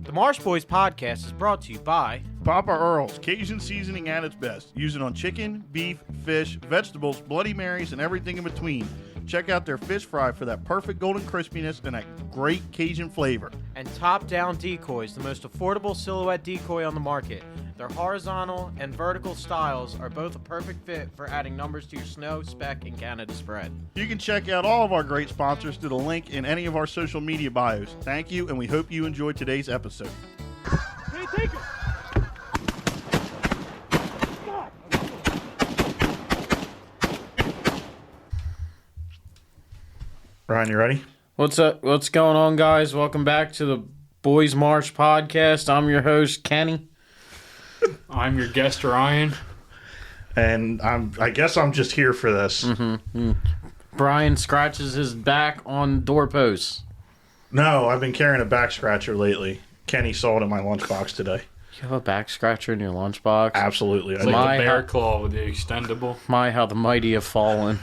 The Marsh Boys podcast is brought to you by Papa Earl's, Cajun seasoning at its best. Use it on chicken, beef, fish, vegetables, Bloody Marys, and everything in between. Check out their fish fry for that perfect golden crispiness and that great Cajun flavor. and Top Down Decoys, the most affordable silhouette decoy on the market. Their horizontal and vertical styles are both a perfect fit for adding numbers to your snow, speck, and Canada spread. You can check out all of our great sponsors through the link in any of our social media bios. Thank you, and we hope you enjoyed today's episode. Hey, take it! Ryan, you ready? What's up? What's going on, guys? Welcome back to the Boys Marsh podcast. I'm your host, Kenny. I'm your guest, Ryan. And I guess I'm just here for this. Brian scratches his back on doorposts. No, I've been carrying a back scratcher lately. Kenny saw it in my lunchbox today. You have a back scratcher in your lunchbox? Absolutely. It's I like My the bear ho- claw with the extendable. My, how the mighty have fallen.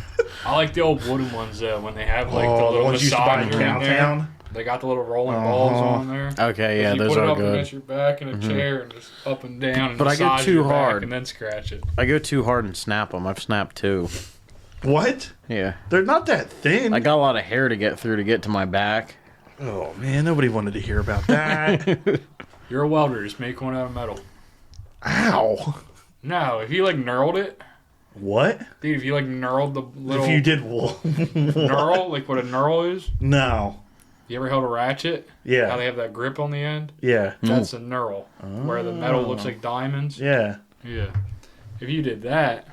I like the old wooden ones though, when they have like the the little ones you used to buy in massager in there. downtown. They got the little rolling balls on there. Okay, yeah, you those put it are up good. against your back in a chair and just up and down and But I go massage too your back hard. and then scratch it. I go too hard and snap them. I've snapped two. What? Yeah. They're not that thin. I got a lot of hair to get through to get to my back. Oh, man, nobody wanted to hear about that. You're a welder, just make one out of metal. Ow. No, if you like knurled it, What? dude, if you like knurled the little If you did knurl, like what a knurl is, No. you ever held a ratchet? How they Yeah. have that grip on the end? Yeah. That's a knurl, where the metal looks Oh. like diamonds. Yeah. Yeah. If you did that,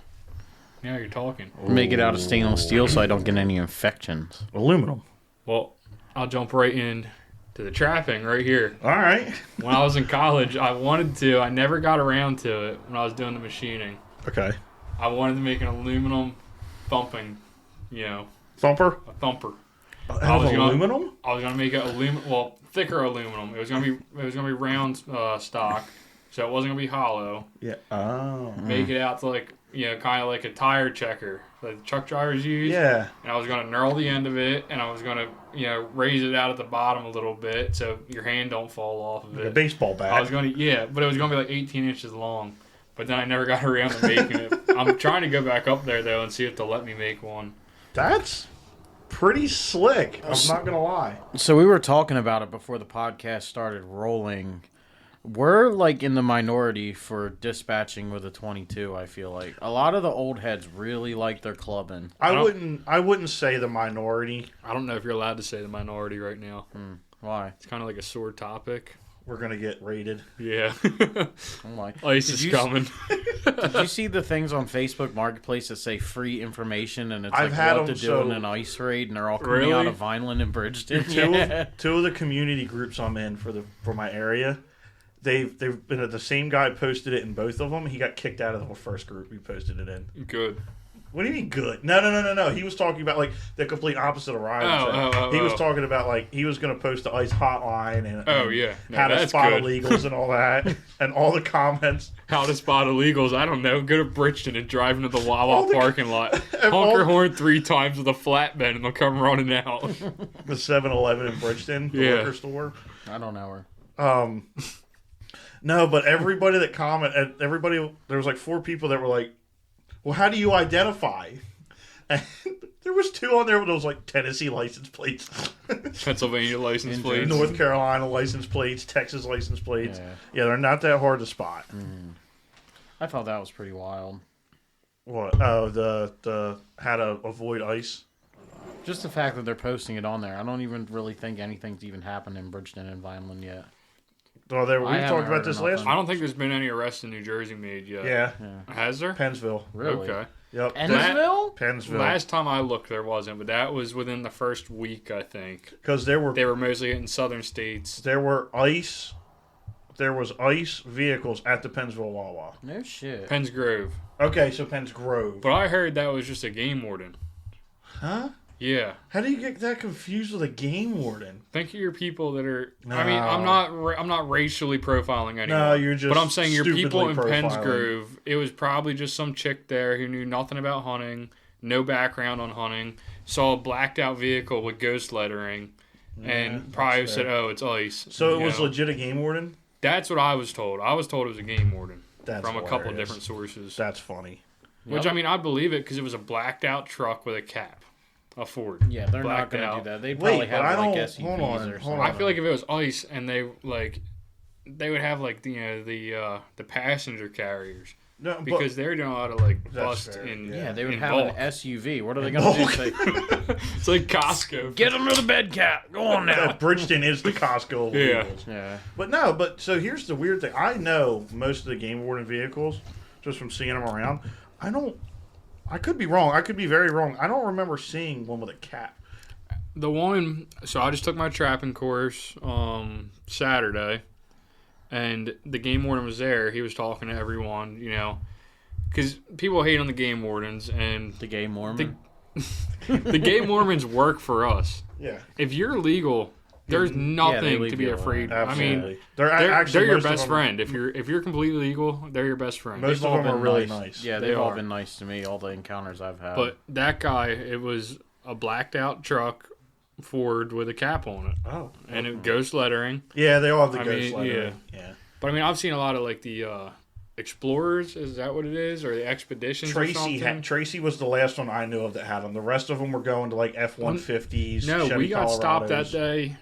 now you're talking. Make it out of stainless steel so I don't get any infections. Aluminum. Well, I'll jump right in to the trapping right here. All right. When I was in college, I wanted to. I never got around to it when I was doing the machining. Okay. I wanted to make an aluminum thumping, Thumper. a thumper. Out of gonna- aluminum? I was gonna make it thicker aluminum. It was gonna be round stock, so it wasn't gonna be hollow. Yeah. Oh. Make it out to kind of like a tire checker that truck drivers use. Yeah. And I was going to knurl the end of it, and I was going to, raise it out at the bottom a little bit so your hand don't fall off of Like a it. baseball bat. I was going to, but it was going to be like 18 inches long. But then I never got around to making it. I'm trying to go back up there, though, and see if they'll let me make one. That's pretty slick. I'm not going to lie. So we were talking about it before the podcast started rolling. We're like in the minority for dispatching with a 22, I feel like. A lot of the old heads really like their clubbing. I wouldn't say the minority. I don't know if you're allowed to say the minority right now. Why? It's kind of like a sore topic. We're going to get raided. Yeah. Oh my. Ice Did is you- coming. Did you see the things on Facebook Marketplace that say free information and it's I've like had what to them, do in so- an ice raid and they're all coming Really? out of Vineland and Bridgeton? Two, Yeah. two of the community groups I'm in for my area, they've been the same guy posted it in both of them. He got kicked out of the first group we posted it in. Good. What do you mean good? No. He was talking about like the complete opposite of Ryan. He was talking about like he was going to post the ICE hotline and how to that's spot good. illegals and all that, and all the comments. How to spot illegals? I don't know. Go to Bridgeton and drive into the Wawa All the- parking lot. all- Honker horn 3 times with a flatbed, and they'll come running out. The 7-Eleven in Bridgeton, the Yeah. liquor store. I don't know her. No, but everybody that commented, there was like 4 people that were like, well, how do you identify? And there was 2 on there with those like Tennessee license plates, Pennsylvania license In plates. North Carolina license plates, Texas license plates. Yeah. Yeah, they're not that hard to spot. I thought that was pretty wild. What? Oh, the how to avoid ICE. Just the fact that they're posting it on there. I don't even really think anything's even happened in Bridgeton and Vineland yet. Oh, we I haven't talked about heard this of last. nothing. I don't think there's been any arrests in New Jersey made yet. Yeah, Has there? Pennsville. Really? Okay. Yep. Ennisville? Pennsville. Last time I looked, there wasn't, but that was within the first week, I think. Because there They were mostly in southern states. ICE. There was ICE vehicles at the Pennsville Wawa. No shit. Penns Grove. Okay, so Penn's Grove. But I heard that was just a game warden. Huh? Yeah. How do you get that confused with a game warden? Think of your people that are. No. I mean, I'm not racially profiling anyone. No, you're just But I'm saying your people in stupidly Penns profiling. Grove. It was probably just some chick there who knew nothing about hunting, no background on hunting, saw a blacked out vehicle with ghost lettering, and probably that's said, fair. "Oh, it's ice." So it you was know? legit a game warden? That's what I was told. I was told it was a game warden That's from a couple hilarious. different sources. That's funny. Which Yep. I mean, I believe it because it was a blacked out truck with a cap, a Ford. Yeah, they're not Blacked going to out. do that. They'd Wait, probably but I have like don't- SUVs hold on, or hold something. on. I feel like if it was ice and they would have like the passenger carriers No, but because they're doing a lot of like That's bust fair, in. Yeah, they would in have bulk. an SUV. What are they going to do? Say, It's like Costco. get them to the bed cap. Go on now. Bridgeton is the Costco of Yeah. vehicles. Yeah. But so here's the weird thing. I know most of the game warden vehicles just from seeing them around. I could be wrong. I could be very wrong. I don't remember seeing one with a cap. The one, so I just took my trapping course Saturday, and the game warden was there. He was talking to everyone, because people hate on the game wardens, and The gay Mormon. the game wardens work for us. Yeah, If you're legal, there's they nothing leave to be you afraid. alone. I absolutely. mean, they're they're your most of best them- friend. If you're completely legal, they're your best friend. Most They've of all them are been really nice. nice. Yeah, They they've all are. been nice to me. All the encounters I've had. But that guy, it was a blacked out truck Ford with a cap on it, Oh, and it ghost lettering. yeah, they all have the I ghost mean, lettering. Yeah. But I mean, I've seen a lot of like the Explorers. Is that what it is, or the Expeditions? or something? Tracy was the last one I knew of that had them. The rest of them were going to like F-150s. No, Chevy we got stopped that Colorados. day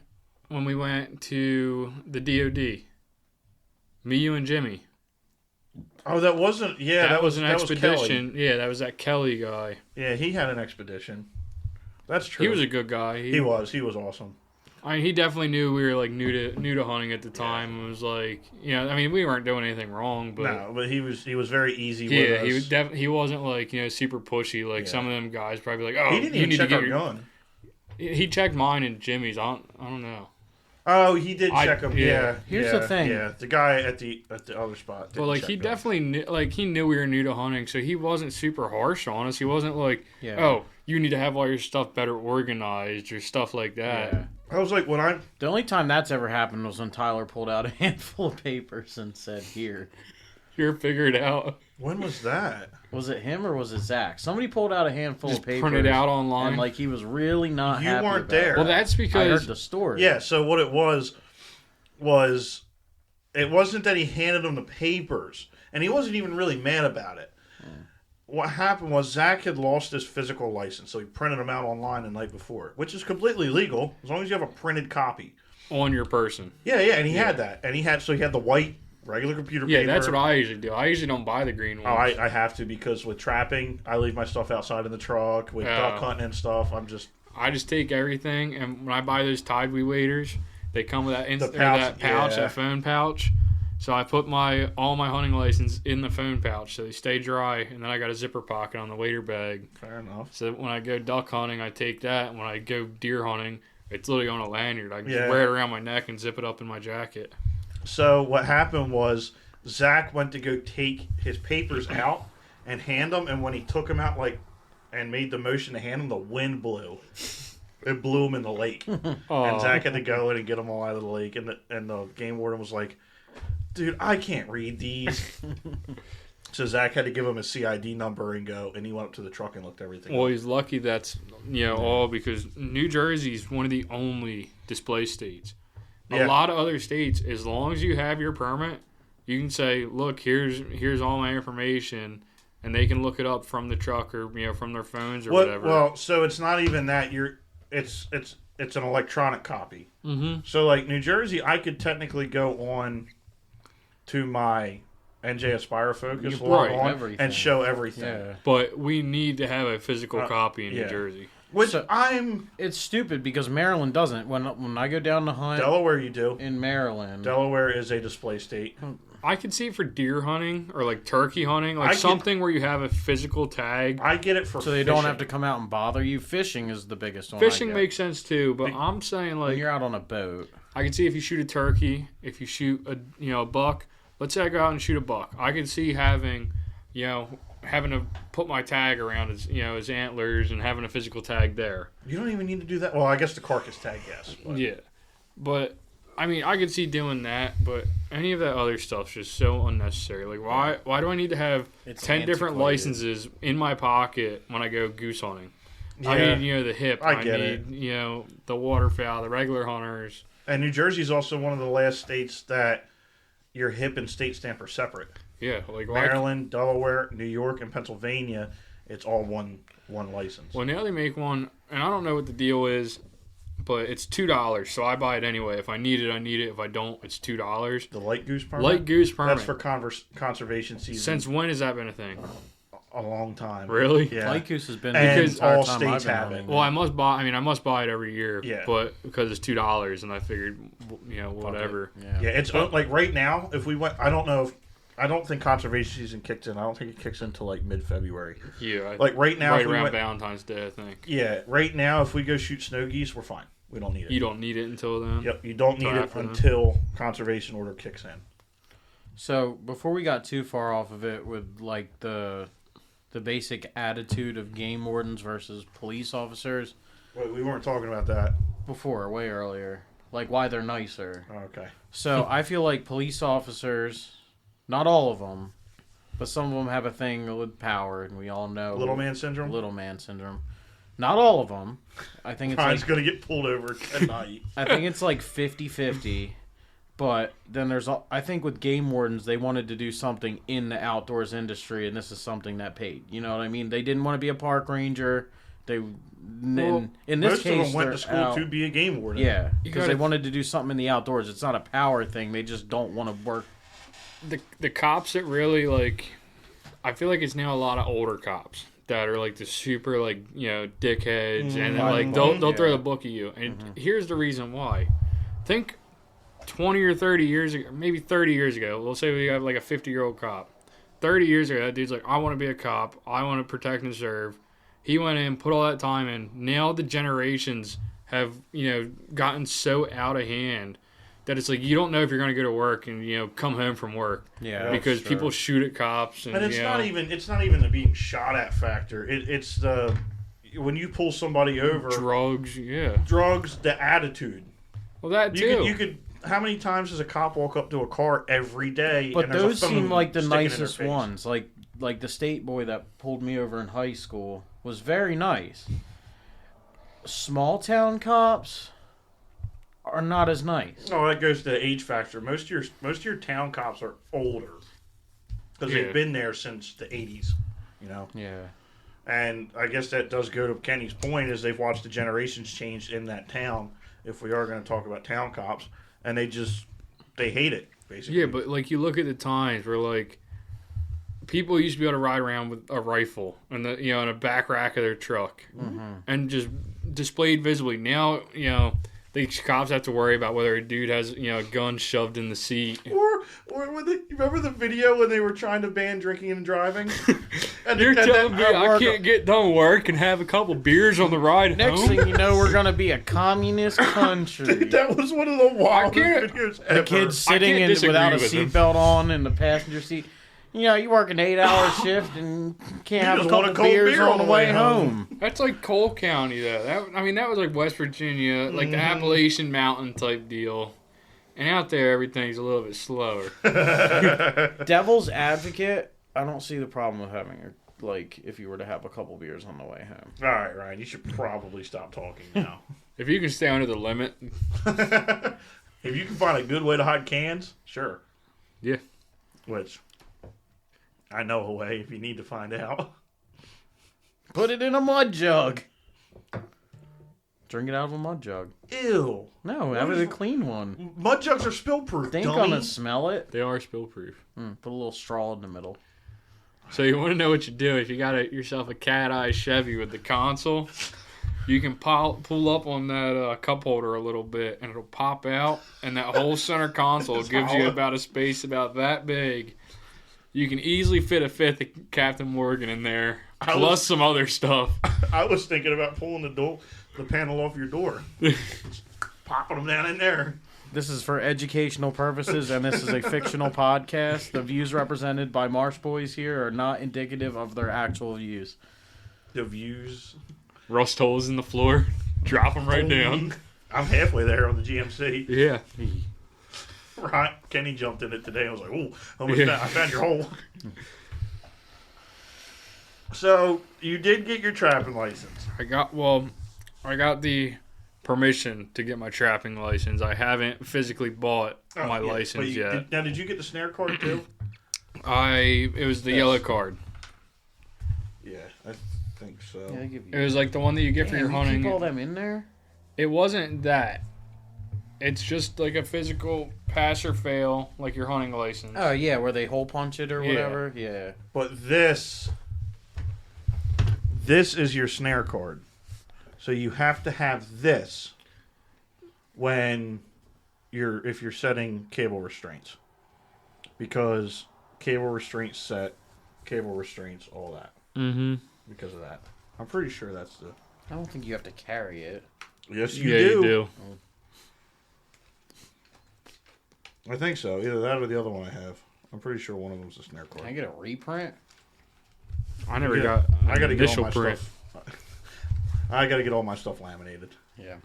when we went to the DOD. Me, you, and Jimmy. Oh, that wasn't. Yeah, that was an that was expedition. Yeah, that was that Kelly guy. Yeah, he had an expedition. That's true. He was a good guy. He was awesome. I mean, he definitely knew we were like new to hunting at the time. It was like, I mean, we weren't doing anything wrong, but No, but he was very easy yeah, with us. he wasn't like super pushy like Yeah. some of them guys. Probably like, oh, He didn't you even need check to our get your. gun. He checked mine and Jimmy's. I don't know. Oh, he did check him. yeah. Yeah. Here's yeah, the thing. Yeah, the guy at the other spot. But didn't like check he guns. definitely he knew we were new to hunting, so he wasn't super harsh on us. He wasn't like, Yeah. oh, you need to have all your stuff better organized or stuff like that. Yeah. I was like, when I The only time that's ever happened was when Tyler pulled out a handful of papers and said, "Here." You're figured out. when was that? Was it him or was it Zach? Somebody pulled out a handful Just of papers. print it out online. And like he was really not You happy weren't about there. it. Well, that's I because heard the story. Yeah. So what it was it wasn't that he handed him the papers, and he wasn't even really mad about it. What happened was Zach had lost his physical license, so he printed them out online the night before, which is completely legal as long as you have a printed copy. on your person. Yeah, and he had that, and he had the white regular computer Yeah, paper. that's what I usually do. I usually don't buy the green Oh, ones. I have to because with trapping, I leave my stuff outside in the truck. With duck hunting and stuff, I just take everything, and when I buy those Tide Weed waders, they come with that pouch, that pouch, yeah. that phone pouch. So I put all my hunting license in the phone pouch, so they stay dry, and then I got a zipper pocket on the wader bag. fair enough. So when I go duck hunting, I take that. And when I go deer hunting, it's literally on a lanyard. I can Yeah. just wear it around my neck and zip it up in my jacket. So what happened was Zach went to go take his papers out and hand them, and when he took them out and made the motion to hand them, the wind blew. It blew him in the lake, and Zach had to go in and get them all out of the lake. And the game warden was like, "Dude, I can't read these." So Zach had to give him his CID number and go, and he went up to the truck and looked everything Well, up. he's lucky that's all because New Jersey's one of the only display states. A Yeah. lot of other states, as long as you have your permit, you can say, "Look, here's all my information," and they can look it up from the truck or from their phones or whatever. Well, so it's not even that it's an electronic copy. Mm-hmm. So like New Jersey, I could technically go on to my NJ Aspire Focus You- log right, on everything. and show everything. Yeah. But we need to have a physical copy in yeah. New Jersey. Which So- I'm It's stupid because Maryland doesn't. When I go down to hunt Delaware. You do. in Maryland, Delaware is a display state. I could see it for deer hunting or like turkey hunting, like I get- something where you have a physical tag. I get it for so they don't have to fishing. come out and bother you. Fishing is the biggest one. Fishing I get. makes sense too, but I'm saying when like you're out on a boat. I can see if you shoot a turkey, if you shoot a buck. Let's say I go out and shoot a buck. I can see having to put my tag around his antlers and having a physical tag there. You don't even need to do that. Well, I guess the carcass tag, yes. But Yeah, but I mean I could see doing that, but any of that other stuff's just so unnecessary. Like why do I need to have It's 10 different antiquated. licenses in my pocket when I go goose hunting? I need, the hip. I get it. The waterfowl, the regular hunters. And New Jersey is also one of the last states that your hip and state stamp are separate. Yeah, like Maryland, Delaware, New York, and Pennsylvania, it's all one license. Well, now they make one, and I don't know what the deal is, but it's $2, so I buy it anyway. If I need it, I need it. If I don't, it's $2. The light goose permit? Light goose permit. That's for conservation season. Since when has that been a thing? A long time. Really? Yeah. Light goose has been And the entire all time states I've been have it. hunting. Well, I must buy it every year. Yeah. But because it's $2, and I figured, whatever. Yeah, it's like right now, if we went, I don't think conservation season kicks in. I don't think it kicks in until like mid-February. Yeah. Like right now, right if we around went, Valentine's Day, I think. Yeah, right now, if we go shoot snow geese, we're fine. We don't need it. You don't need it until then? Yep, you don't need Until it after then. until conservation order kicks in. So before we got too far off of it with like the basic attitude of game wardens versus police officers, Wait, we weren't talking about that. before, way earlier, like why they're nicer. Oh, okay. So I feel like police officers, not all of them, but some of them have a thing with power, and we all know Little man syndrome? Little man syndrome. Not all of them. I think it's Brian's like going to get pulled over tonight. I think it's like 50-50. But then I think with game wardens, they wanted to do something in the outdoors industry, and this is something that paid. You know what I mean? They didn't want to be a park ranger. In this Most case, of them went they're to school out. to be a game warden. Yeah, You because gotta- they wanted to do something in the outdoors. It's not a power thing. They just don't want to work. The cops that really, like... I feel like it's now a lot of older cops that are, like, the super, like, dickheads. And, then, like, they'll throw the book at you. And here's the reason why. Think 20 or 30 years ago, maybe 30 years ago, let's say we have like a 50-year-old cop. 30 years ago, that dude's like, I want to be a cop. I want to protect and serve. He went in, put all that time in. Now the generations have, gotten so out of hand that it's like you don't know if you're going to go to work and, come home from work. Yeah, Because sure. people shoot at cops. And it's not even the being shot at factor. It's the when you pull somebody over, drugs, yeah. drugs, the attitude. Well, that too. You could. How many times does a cop walk up to a car every day? But and there's a those phone seem like the sticking in their nicest face? ones. Like the state boy that pulled me over in high school was very nice. Small town cops are not as nice. Oh, that goes to the age factor. Most of your town cops are older because Yeah. they've been there since the 80s. Yeah. And I guess that does go to Kenny's point is they've watched the generations change in that town. If we are going to talk about town cops, and they hate it basically. Yeah, but like you look at the times where like people used to be able to ride around with a rifle in in a back rack of their truck and just displayed visibly. Now these cops have to worry about whether a dude has a gun shoved in the seat. Or when you remember the video when they were trying to ban drinking and driving? And You're and telling me at I work- can't get done work and have a couple beers on the ride Next home? thing you know, we're gonna be a communist country. That was one of the wildest can't- videos The ever. kids I sitting can't in disagree without a with him. seatbelt on in the passenger seat. You work an 8-hour shift and can't have a just want couple a cold beers beer on the way home. That's like Cole County though. That was like West Virginia, like the Appalachian Mountain type deal. And out there, everything's a little bit slower. Devil's advocate, I don't see the problem with having if you were to have a couple beers on the way home. All right, Ryan, you should probably stop talking now. If you can stay under the limit, If you can find a good way to hide cans, sure. yeah. Which I know a way if you need to find out. Put it in a mud jug. Drink it out of a mud jug. Ew. No, have it a clean one. Mud jugs are spill proof. They ain't dummy. gonna smell it. They are spill proof. Put a little straw in the middle. So you want to know what you do if you got yourself a cat eye Chevy with the console, you can pull up on that cup holder a little bit and it'll pop out, and that whole center console gives you about a space about that big. You can easily fit a fifth of Captain Morgan in there, plus some other stuff. I was thinking about pulling the panel off your door. Just popping them down in there. This is for educational purposes, and this is a fictional podcast. The views represented by Marsh Boys here are not indicative of their actual views. The views. Rust holes in the floor, drop them right down. I'm halfway there on the GMC. Yeah. Right. Kenny jumped in it today. I was like, oh, almost Yeah. I found your hole. So you did get your trapping license. I got the permission to get my trapping license. I haven't physically bought my license yet. Did you get the snare card too? It was the yellow card. Yeah, I think so. Yeah, they give you. It was like the one that you get for your hunting. Keep all them in there. It wasn't that. It's just like a physical pass or fail, like your hunting license. Oh yeah, where they hole punch it or Yeah. whatever. Yeah. But this is your snare card. So you have to have this when if you're setting cable restraints. Because cable restraints set, cable restraints, all that. Mm-hmm. Because of that. I'm pretty sure that's the... I don't think you have to carry it. Yes, You do. I think so. Either that or the other one I have. I'm pretty sure one of them's a snare card. Can I get a reprint? I never got I gotta get all initial my print. stuff. I gotta get all my stuff laminated. Yeah.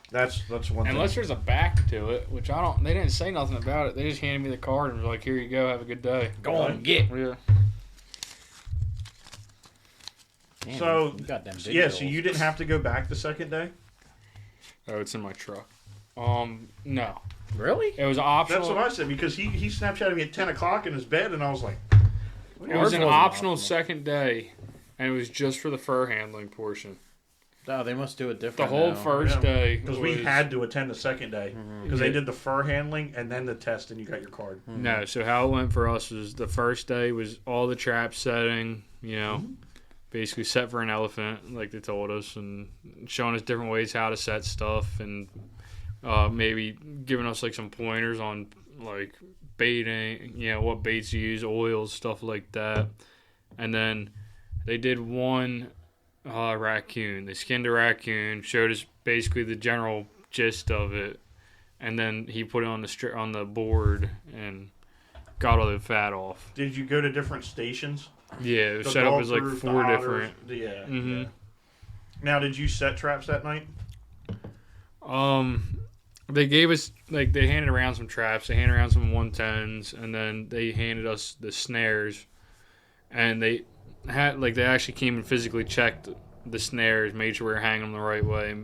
That's one Unless thing. there's a back to it, which I don't. They didn't say nothing about it. They just handed me the card and was like, "Here you go. Have a good day." Go on, get. Yeah. Damn, So, you got them big yeah, bills. so you didn't have to go back the second day? Oh, it's in my truck. No. Really? It was optional. That's what I said, because he Snapchatted me at 10 o'clock in his bed, and I was like... It was an optional second day, and it was just for the fur handling portion. Oh, they must do it The different. whole now. first day Because was, we had to attend the second day. Because they Yeah. did the fur handling, and then the test, and you got your card. No, so how it went for us was the first day was all the trap setting, basically set for an elephant, like they told us, and showing us different ways how to set stuff, and maybe giving us like some pointers on like baiting, what baits to use, oils, stuff like that. And then they did one raccoon. They skinned a raccoon, showed us basically the general gist of it, and then he put it on the board and got all the fat off. Did you go to different stations? Yeah, it was The set up as like Gulf Cruise, 4 the Otters, different. Yeah. Mhm. Yeah. Now, did you set traps that night? They gave us they handed around some traps, they handed around some 110s, and then they handed us the snares, and they had they actually came and physically checked the snares, made sure we were hanging them the right way.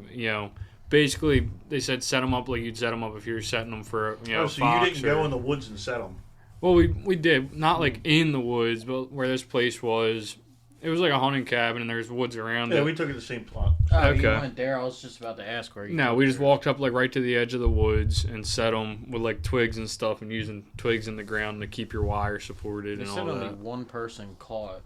Basically they said set them up like you'd set them up if you were setting them for so fox you didn't go in the woods and set them. Well, we did not like in the woods, but where this place was. It was like a hunting cabin, and there's woods around Yeah, it. we took it the same plot. Oh, you Okay. went there. I was just about to ask where you. No, took we just it. walked up right to the edge of the woods and set them with twigs and stuff, and using twigs in the ground to keep your wire supported They and said all only that. one person caught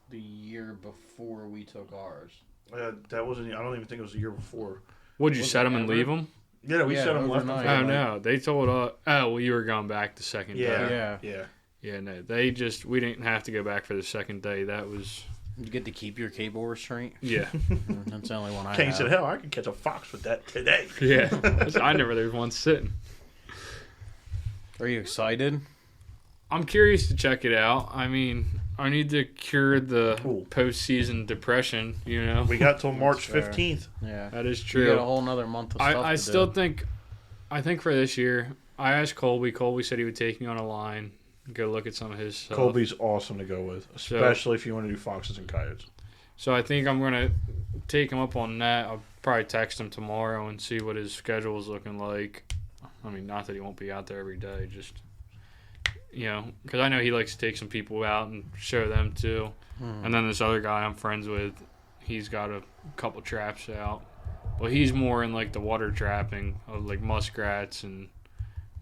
the year before we took ours. That wasn't. I don't even think it was the year before. Would you Was set it them and ever? leave them? Yeah, we Yeah, set them left. overnight. Oh no, they told us. Oh, well, you were going back the second Yeah, day. yeah. Yeah, no, we didn't have to go back for the second day. That was You get to keep your cable restraint. yeah, That's the only one I Kane have. said, "Hell, I could catch a fox with that today." yeah. I never there was one sitting. Are you excited? I'm curious to check it out. I mean, I need to cure the Cool. postseason depression. We got till March fair. 15th. Yeah. That is You got a true. whole nother month of stuff I to still do. I think for this year, I asked Colby. Colby said he would take me on a line, go look at some of his stuff. Colby's awesome to go with, especially if you want to do foxes and coyotes. So I think I'm gonna take him up on that. I'll probably text him tomorrow and see what his schedule is looking like. I mean, not that he won't be out there every day, just because I know he likes to take some people out and show them too. And then this other guy I'm friends with, he's got a couple traps out. Well, he's more in the water trapping of muskrats and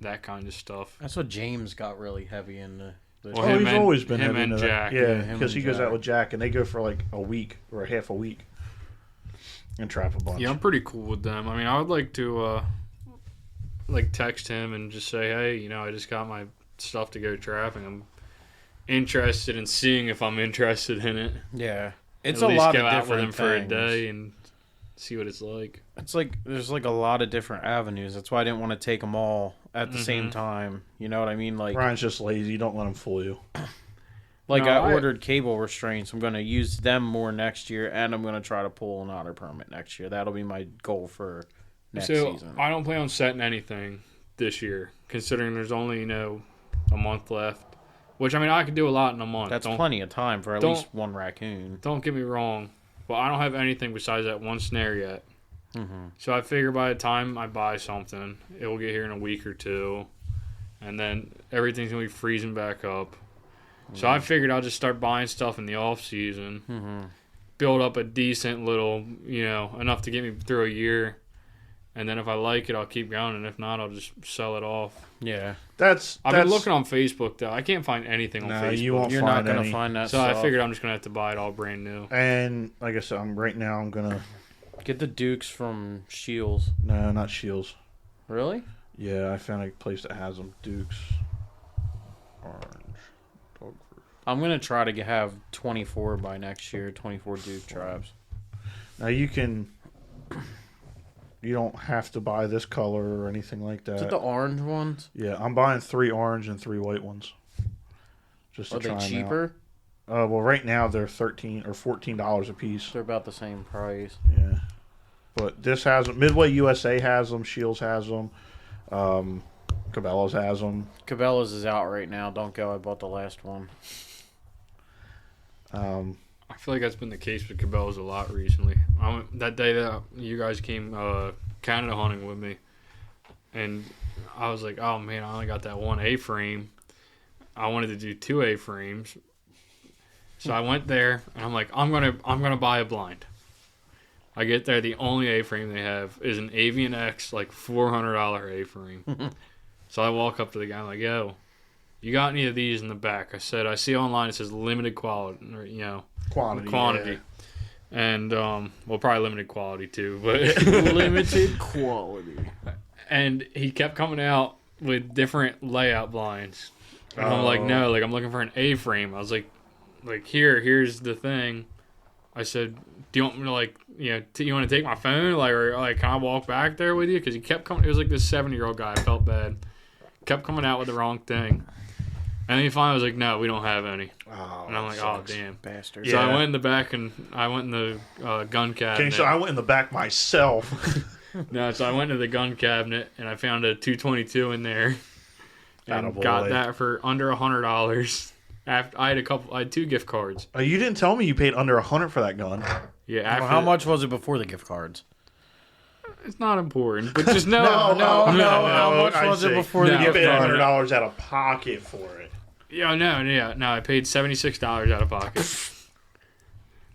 that kind of stuff. That's what James got really heavy into. Well, Oh, him he's and- always been him heavy and into that. Jack. Yeah, him because and he goes Jack. out with Jack, and they go for a week or half a week and trap a bunch. Yeah, I'm pretty cool with them. I mean, I would like to text him and just say, hey, I just got my stuff to go trapping. I'm interested in seeing if I'm interested in it. Yeah. It's At a least lot go of out with him different for a things. day and see what it's like. It's there's a lot of different avenues. That's why I didn't want to take them all at the same time. You know what I mean? Brian's just lazy. Don't let him fool you. No, I ordered cable restraints. I'm going to use them more next year, and I'm going to try to pull an otter permit next year. That'll be my goal for next So season. I don't plan on setting anything this year, considering there's only a month left. Which, I mean, I could do a lot in a month. That's plenty of time for at least one raccoon. Don't get me wrong, but I don't have anything besides that one snare yet. Mm-hmm. So I figure by the time I buy something, it will get here in a week or two, and then everything's going to be freezing back up. So I figured I'll just start buying stuff in the off season, build up a decent little, enough to get me through a year, and then if I like it, I'll keep going, and if not, I'll just sell it off. Yeah. I've been looking on Facebook, though. I can't find anything on Facebook. You're not going to find that So stuff. I figured I'm just going to have to buy it all brand new. And like I said, I'm going to... Get the Dukes from Shields. No, not Shields. Really? Yeah, I found a place that has them. Dukes. Orange. I'm going to try to have 24 by next year. 24 Duke traps. Now you don't have to buy this color or anything like that. Is it the orange ones? Yeah, I'm buying 3 orange and 3 white ones. Just to try Are they them cheaper? out. Well, right now they're $13 or $14 a piece. They're about the same price. Yeah, but this has them. Midway USA has them. Shields has them. Cabela's has them. Cabela's is out right now. Don't go. I bought the last one. I feel like that's been the case with Cabela's a lot recently. That day that you guys came Canada hunting with me, and I was like, oh man, I only got that one A-frame. I wanted to do 2 A-frames. So I went there, and I'm like, I'm gonna buy a blind. I get there, the only A-frame they have is an Avian X, like $400 A-frame. So I walk up to the guy, I'm like, yo, you got any of these in the back? I said, I see online it says limited quality, or, quantity. Yeah. And, well, probably limited quality too, but Limited quality. And he kept coming out with different layout blinds. And I'm like, no, like I'm looking for an A-frame. I was like here's the thing. I said, do you want me to you want to take my phone? Or can I walk back there with you? Because he kept coming. It was like this 70-year-old guy. I felt bad. Kept coming out with the wrong thing. And then he finally was like, no, we don't have any. Oh, and I'm like, oh, damn. Bastard. So Yeah. I went in the back and I went in the gun cabinet. So I went in the back myself. No, so I went to the gun cabinet and I found a 222 in there. And Attaboy. got that for under $100. After I had 2 gift cards. You didn't tell me you paid under $100 for that gun. Yeah, after How much was it before the gift cards? It's not important, but just know. How much was it before the No. You gift paid card? $100 out of pocket for it. Yeah, no. I paid $76 out of pocket.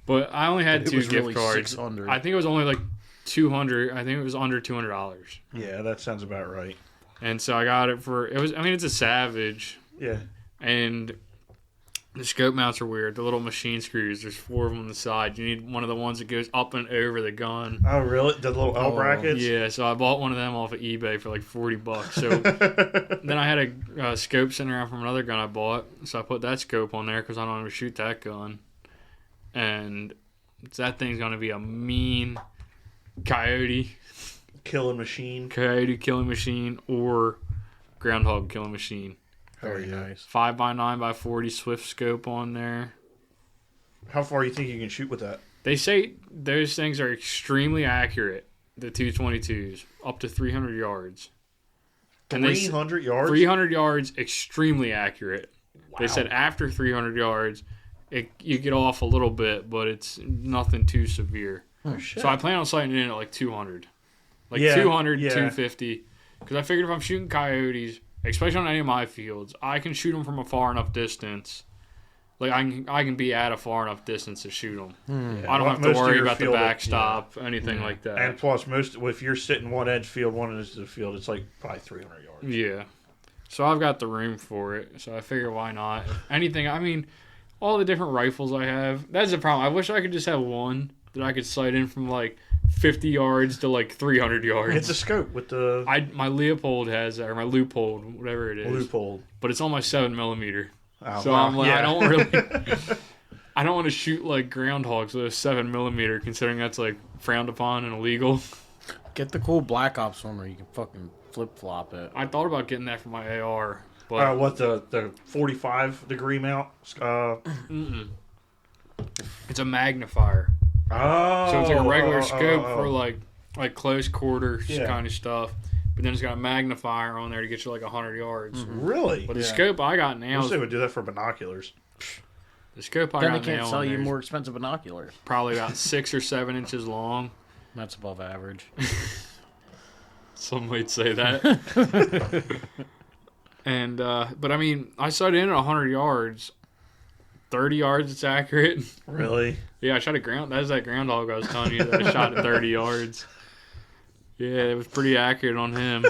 But I only had It 2 was gift really cards. $600. I think it was only like $200. I think it was under $200. Yeah, that sounds about right. And so I got it for it's a Savage, Yeah. and the scope mounts are weird. The little machine screws. There's 4 of them on the side. You need one of the ones that goes up and over the gun. Oh, really? The little L brackets? Yeah, so I bought one of them off of eBay for like $40. So then I had a scope sitting around from another gun I bought. So I put that scope on there because I don't want to shoot that gun. And that thing's going to be a mean coyote Killing machine. killing machine or groundhog killing machine. Very nice. 5x9x40 Swift scope on there. How far do you think you can shoot with that? They say those things are extremely accurate, the 222s, up to 300 yards. And 300 yards? 300 yards, extremely accurate. Wow. They said after 300 yards, you get off a little bit, but it's nothing too severe. Oh, shit. So I plan on sighting in at like 200. Like Yeah, 200, yeah. 250. Because I figured if I'm shooting coyotes, especially on any of my fields, I can shoot them from a far enough distance. Like I can be at a far enough distance to shoot them. Yeah. I don't have Most to of worry your about the field- backstop, anything like that. And plus, if you're sitting one edge field, one edge of the field, it's like probably 300 yards. Yeah. So I've got the room for it. So I figure why not? Anything. I mean, all the different rifles I have. That's the problem. I wish I could just have one that I could sight in from like 50 yards to like 300 yards. It's a scope with the My Leopold has that, or my Leupold, whatever it is. loophole. But it's on my 7mm. Oh, So wow. I'm like, Yeah. I don't really. I don't want to shoot like groundhogs with a 7mm, considering that's like frowned upon and illegal. Get the cool Black Ops one where you can fucking flip flop it. I thought about getting that for my AR, but What, the 45 degree mount? it's a magnifier. Oh. So it's like a regular scope for like close quarters Yeah. kind of stuff. but then it's got a magnifier on there to get you like 100 yards. Really? But the scope I got now, Wish they would do that for binoculars. the scope I Then they got can't now sell on you there is more expensive binoculars. probably about 6 or 7 inches long. That's above average. Some might say that. And but I mean, I sighted in at 100 yards. 30 yards, it's accurate. Really? Yeah, I shot a ground. That was that groundhog I was telling you that I shot at 30 yards. Yeah, it was pretty accurate on him.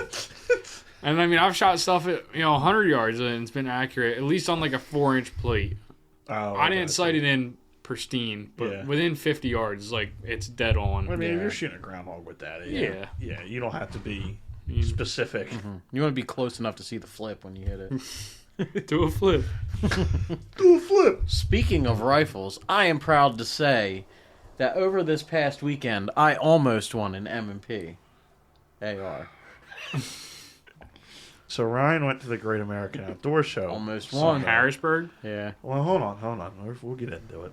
And I mean, I've shot stuff at 100 yards and it's been accurate, at least on like a 4-inch plate. Oh, I didn't sight it in pristine, but Yeah. within 50 yards, like it's dead on. I mean, if Yeah. you're shooting a groundhog with that, Yeah. yeah, you don't have to be You- specific. You want to be close enough to see the flip when you hit it. Do a flip. Do a flip. Speaking of rifles, I am proud to say that over this past weekend, I almost won an M&P AR. So Ryan went to the Great American Outdoor Show. Almost won. Harrisburg. Yeah. Well, hold on. We'll get into it.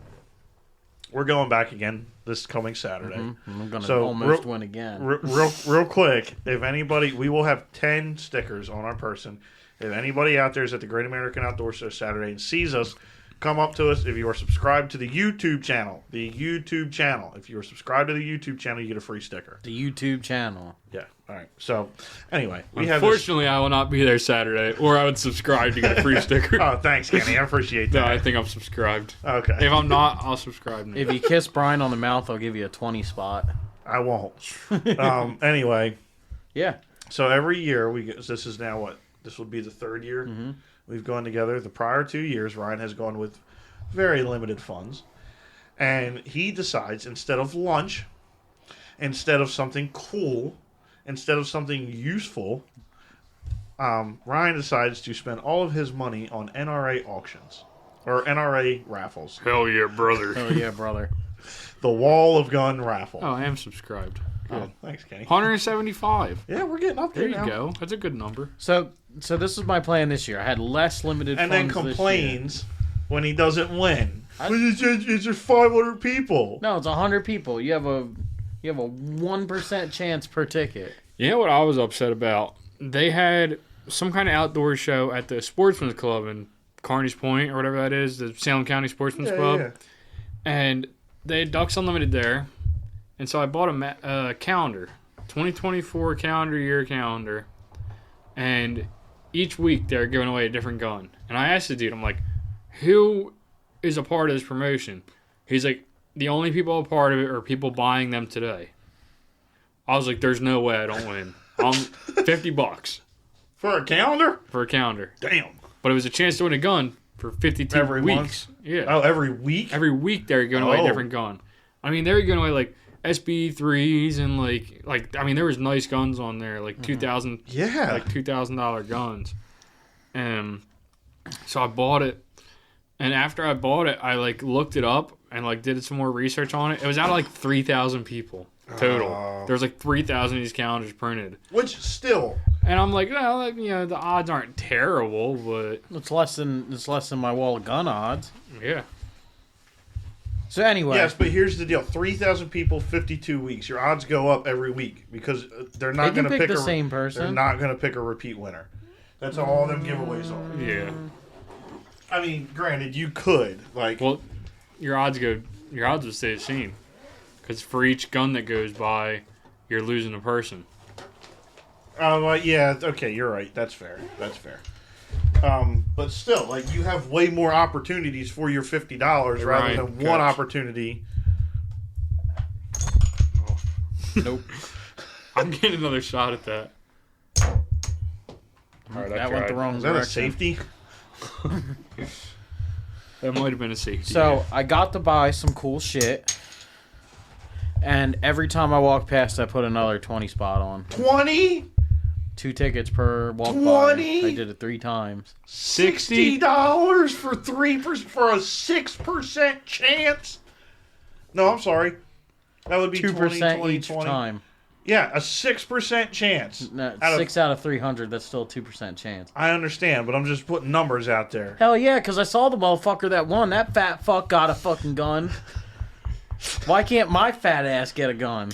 We're going back again this coming Saturday. I'm going to So, almost win again. Real quick, if anybody, we will have 10 stickers on our person. If anybody out there is at the Great American Outdoor Show Saturday and sees us, come up to us. If you are subscribed to the YouTube channel, if you are subscribed to the YouTube channel, you get a free sticker. The YouTube channel. Yeah. All right. So, anyway, we have this. Unfortunately, I will not be there Saturday, or I would subscribe to get a free sticker. Oh, thanks, Kenny. I appreciate No, that. I think I'm subscribed. Okay. If I'm not, I'll subscribe now. If you kiss Brian on the mouth, I'll give you a 20 spot. I won't. Anyway, Yeah. so every year this is now what? This will be the third year we've gone together. The prior 2 years, Ryan has gone with very limited funds. And he decides, instead of lunch, instead of something cool, instead of something useful, Ryan decides to spend all of his money on NRA auctions. Or NRA raffles. Hell yeah, brother. Oh, yeah, brother. The Wall of Gun raffle. Oh, I am subscribed. Oh, thanks, Kenny. 175. Yeah, we're getting up there There you now. go. That's a good number. So this is my plan this year. I had less limited And then funds this year. complains when he doesn't win. It's just 500 people. No, it's 100 people. You have a 1% chance per ticket. You know what I was upset about? They had some kind of outdoor show at the Sportsman's Club in Carneys Point or whatever that is, the Salem County Sportsman's Club. Yeah. And they had Ducks Unlimited there. And so I bought a calendar, 2024 calendar year calendar. And each week they're giving away a different gun. And I asked the dude, I'm like, who is a part of this promotion? He's like, the only people a part of it are people buying them today. I was like, there's no way I don't win. $50 For a calendar? for a calendar. Damn. But it was a chance to win a gun for 52 Every weeks. month? Yeah. Oh, every week? Every week they're giving away a Oh. different gun. I mean, they were giving away like SB3s and like I mean, there was nice guns on there, like Yeah. $2,000 guns. And so I bought it. And after I bought it, I like looked it up and like did some more research on it. It was out of like 3,000 people total. Oh. There was like 3,000 of these calendars printed. Which still, And I'm like, well, like, the odds aren't terrible, but It's less than my wall of gun odds. yeah. So anyway, yes, but here's the deal: 3,000 people, 52 weeks. Your odds go up every week because they're not they going can to pick pick the a same They're person. not going to pick a repeat winner. That's how all them giveaways are. Yeah. I mean, granted, you could Well, your odds would stay the same. Because for each gun that goes by, you're losing a person. yeah, okay, you're right. That's fair. But still, like, you have way more opportunities for your $50 rather Right, than catch. one opportunity. Nope. I'm getting another shot at that. All right, That went the wrong Is that a direction. safety? That might have been a safety. So I got to buy some cool shit, and every time I walk past, I put another 20 spot on. 20? 2 tickets per walk 20? by. I did it 3 times. $60 for 3% for a 6% chance? No, I'm sorry. That would be 2% 20, each 20. time. Yeah, a 6% chance. No, Out of- 6 out of 300. That's still a 2% chance. I understand, but I'm just putting numbers out there. Hell yeah, because I saw the motherfucker that won. That fat fuck got a fucking gun. Why can't my fat ass get a gun?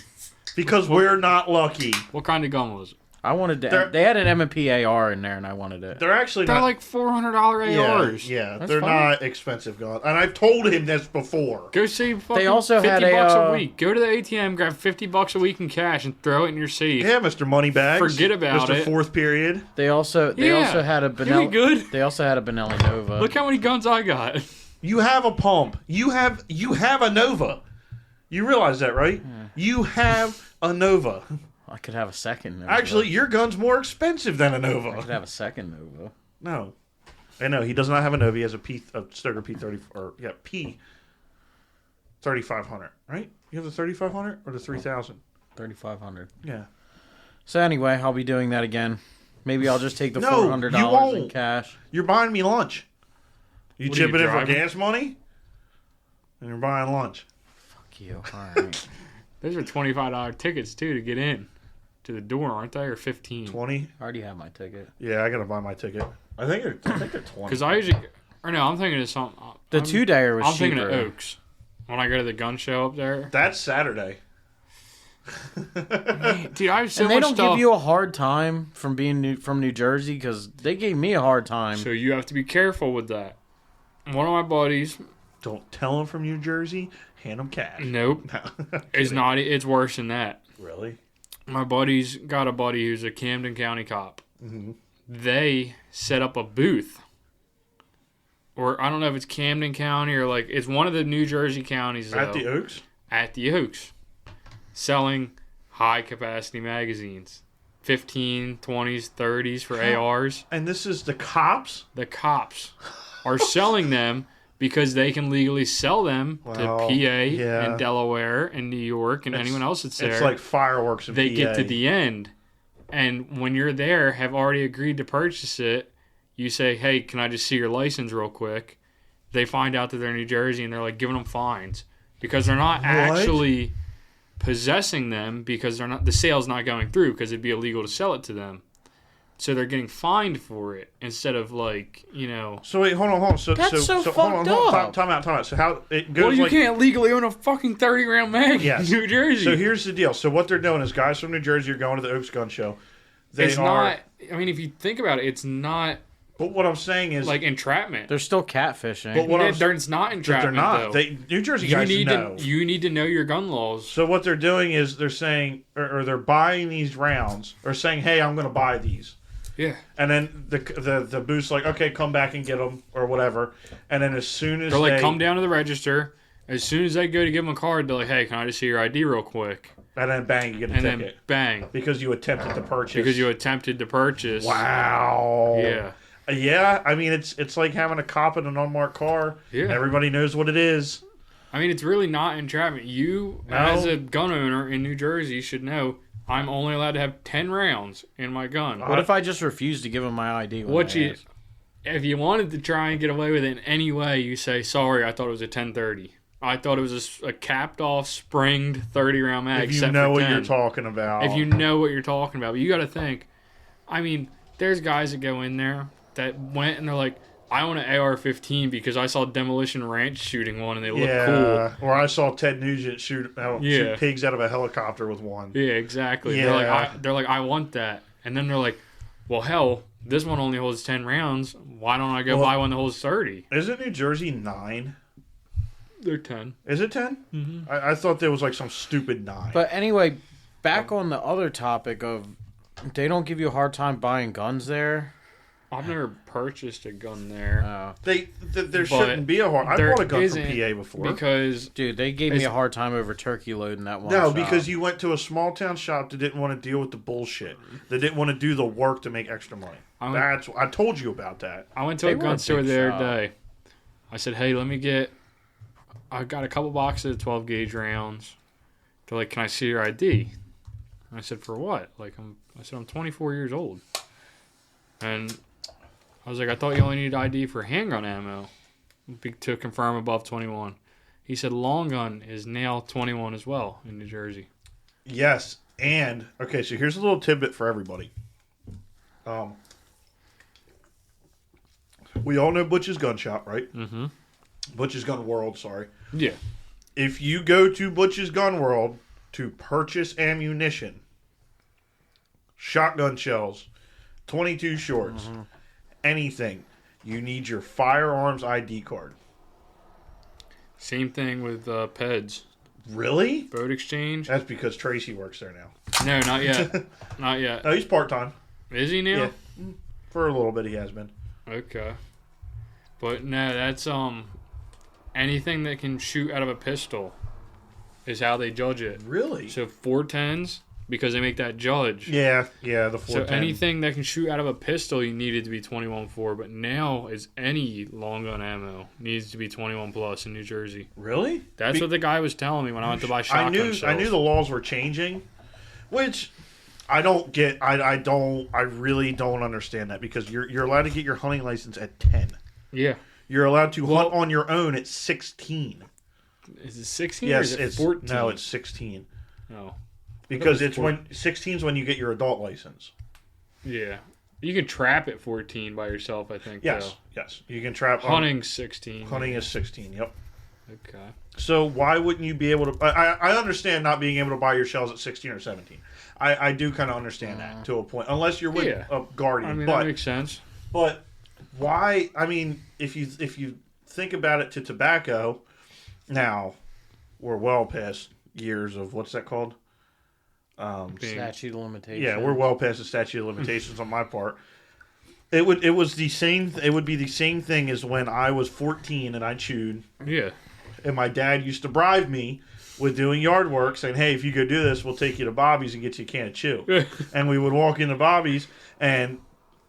Because we're not lucky. what kind of gun was it? I wanted to. They had an M&P AR in there, and I wanted it. They're actually They're not like $400 ARs. Yeah, That's they're fine. not expensive guns. And I've told him this before. Go save fucking They also had $50 a, a week. Go to the ATM, grab $50 a week in cash, and throw it in your safe. Yeah, Mr. Moneybags. Forget about Mr. it. Fourth period. They also Yeah. had a You Benelli. good? They also had a Benelli Nova. Look how many guns I got. You have a pump. You have a Nova. You realize that, right? You have a Nova. I could have a second Nova. Actually, your gun's more expensive than a I Nova. could have a second Nova. No. I know, he does not have a Nova. He has a Stoeger P30, or, yeah, P3500, right? You have the 3500 or the 3000? 3,500. Yeah. So anyway, I'll be doing that again. Maybe I'll just take the No, $400 you won't. in cash. You're buying me lunch. You What are you, chipping in for driving? gas money, and you're buying lunch. Fuck you. All right. Those are $25 tickets, too, to get in to the door, aren't they? Or 15 20? I already have my ticket. Yeah, I gotta buy my ticket. I think they're 20. Because I usually... Or no, I'm thinking of something... The two-dayer was I'm cheaper. thinking of Oaks. When I go to the gun show up there. That's Saturday. Dude, I have so And they much don't stuff. give you a hard time from being from New Jersey because they gave me a hard time. So you have to be careful with that. One of my buddies... Don't tell them from New Jersey. Hand them cash. Nope. No. It's not. It's worse than that. Really? My buddy's got a buddy who's a Camden County cop. Mm-hmm. They set up a booth. Or I don't know if it's Camden County or like it's one of the New Jersey counties though, At the Oaks? at the Oaks, selling high capacity magazines, 15, 20s, 30s for ARs. And this is the cops? The cops are selling them because they can legally sell them to Well, PA yeah. and Delaware and New York and It's- anyone else that's there. It's like fireworks in They PA. get to the end, and when you're there, have already agreed to purchase it, you say, hey, can I just see your license real quick? They find out that they're in New Jersey, and they're like giving them fines because they're not actually possessing them because they're not the sale's not going through because it'd be illegal to sell it to them. So they're getting fined for it instead of like, So wait, hold on. So That's so hold on, fucked up. Time out. So how it goes well, you like... can't legally own a fucking 30-round mag Yes. in New Jersey. So here's the deal. So what they're doing is guys from New Jersey are going to the Oaks Gun Show. it's not, I mean, if you think about it, it's not But what I'm saying is... like entrapment. They're still catfishing. But what I'm- It's not They're entrapment, not. though. New Jersey You guys need know. you need to know your gun laws. So what they're doing is they're saying, or they're buying these rounds, or saying, "Hey, I'm going to buy these," Yeah. and then the booth's like, "Okay, come back and get them," or whatever. And then as soon as They're like, they come down to the register. As soon as they go to give them a card, they're like, hey, can I just see your ID real quick? and then bang, you get a And ticket then bang, because you attempted to purchase. because you attempted to purchase. Wow. Yeah. Yeah. I mean, it's like having a cop in an unmarked car. Yeah. Everybody knows what it is. I mean, it's really not entrapment. You, No. as a gun owner in New Jersey, should know I'm only allowed to have 10 rounds in my gun. What if I just refuse to give them my ID? when What they you, ask? if you wanted to try and get away with it in any way, you say, sorry, I thought it was a 1030. I thought it was a capped off, springed 30-round mag. If you set know for what 10. you're talking about. If you know what you're talking about. But you got to think, I mean, there's guys that go in there that went and they're like, I want an AR-15 because I saw Demolition Ranch shooting one and they look cool. Or I saw Ted Nugent shoot Yeah. pigs out of a helicopter with one. Yeah, exactly. Yeah. They're like, I want that. And then they're like, well, hell, this one only holds 10 rounds. Why don't I go buy one that holds 30? Isn't New Jersey 9? They're 10. Is it 10? Mm-hmm. I thought there was like some stupid 9. But anyway, back on the other topic of they don't give you a hard time buying guns there. I've never purchased a gun there. There shouldn't be a hard. I there bought a gun from isn't PA before. Because Dude, they gave me a hard time over turkey loading that one. No, shop. because you went to a small town shop that didn't want to deal with the bullshit. They didn't want to do the work to make extra money. I told you about that. I went to They a were gun a store big the other shop. day. I said, hey, I got a couple boxes of 12 gauge rounds. They're like, can I see your ID? I said, for what? I said, I'm 24 years old. And I was like, I thought you only needed ID for handgun ammo to confirm above 21. He said, long gun is now 21 as well in New Jersey. Yes, and okay. So here's a little tidbit for everybody. We all know Butch's Gun Shop, right? Mm-hmm. Butch's Gun World. Sorry. Yeah. If you go to Butch's Gun World to purchase ammunition, shotgun shells, 22 shorts, anything, you need your firearms ID card. Same thing with PEDs. Really? Boat exchange? That's because Tracy works there now. No, not yet. Not yet. No, he's part-time. Is he now? Yeah. For a little bit he has been. Okay. But no, that's anything that can shoot out of a pistol is how they judge it. Really? So 410s, because they make that judge. Yeah, the 410. So anything that can shoot out of a pistol, you need it to be 21 for. But now is any long gun ammo needs to be 21 plus in New Jersey. Really? That's what the guy was telling me when I went to buy shotgun shells. I knew the laws were changing, which I don't get. I really don't understand that, because you're allowed to get your hunting license at 10. Yeah. You're allowed to hunt on your own at 16. Is it 16 Yes, or is it 14? No, it's 16. No. Because it's when 16 is when you get your adult license. Yeah. You can trap at 14 by yourself, I think. Yes, yes. You can trap. Hunting 16. Hunting is 16, yep. Okay. So why wouldn't you be able to... I understand not being able to buy your shells at 16 or 17. I do kind of understand that to a point. Unless you're with a guardian. I mean, that makes sense. But why... I mean, if you think about it to tobacco, now we're well past years of... What's that called? Statute of limitations. Yeah, we're well past the statute of limitations on my part. It would be the same thing as when I was 14 and I chewed. Yeah. And my dad used to bribe me with doing yard work, saying, "Hey, if you go do this, we'll take you to Bobby's and get you a can of chew." And we would walk into Bobby's, and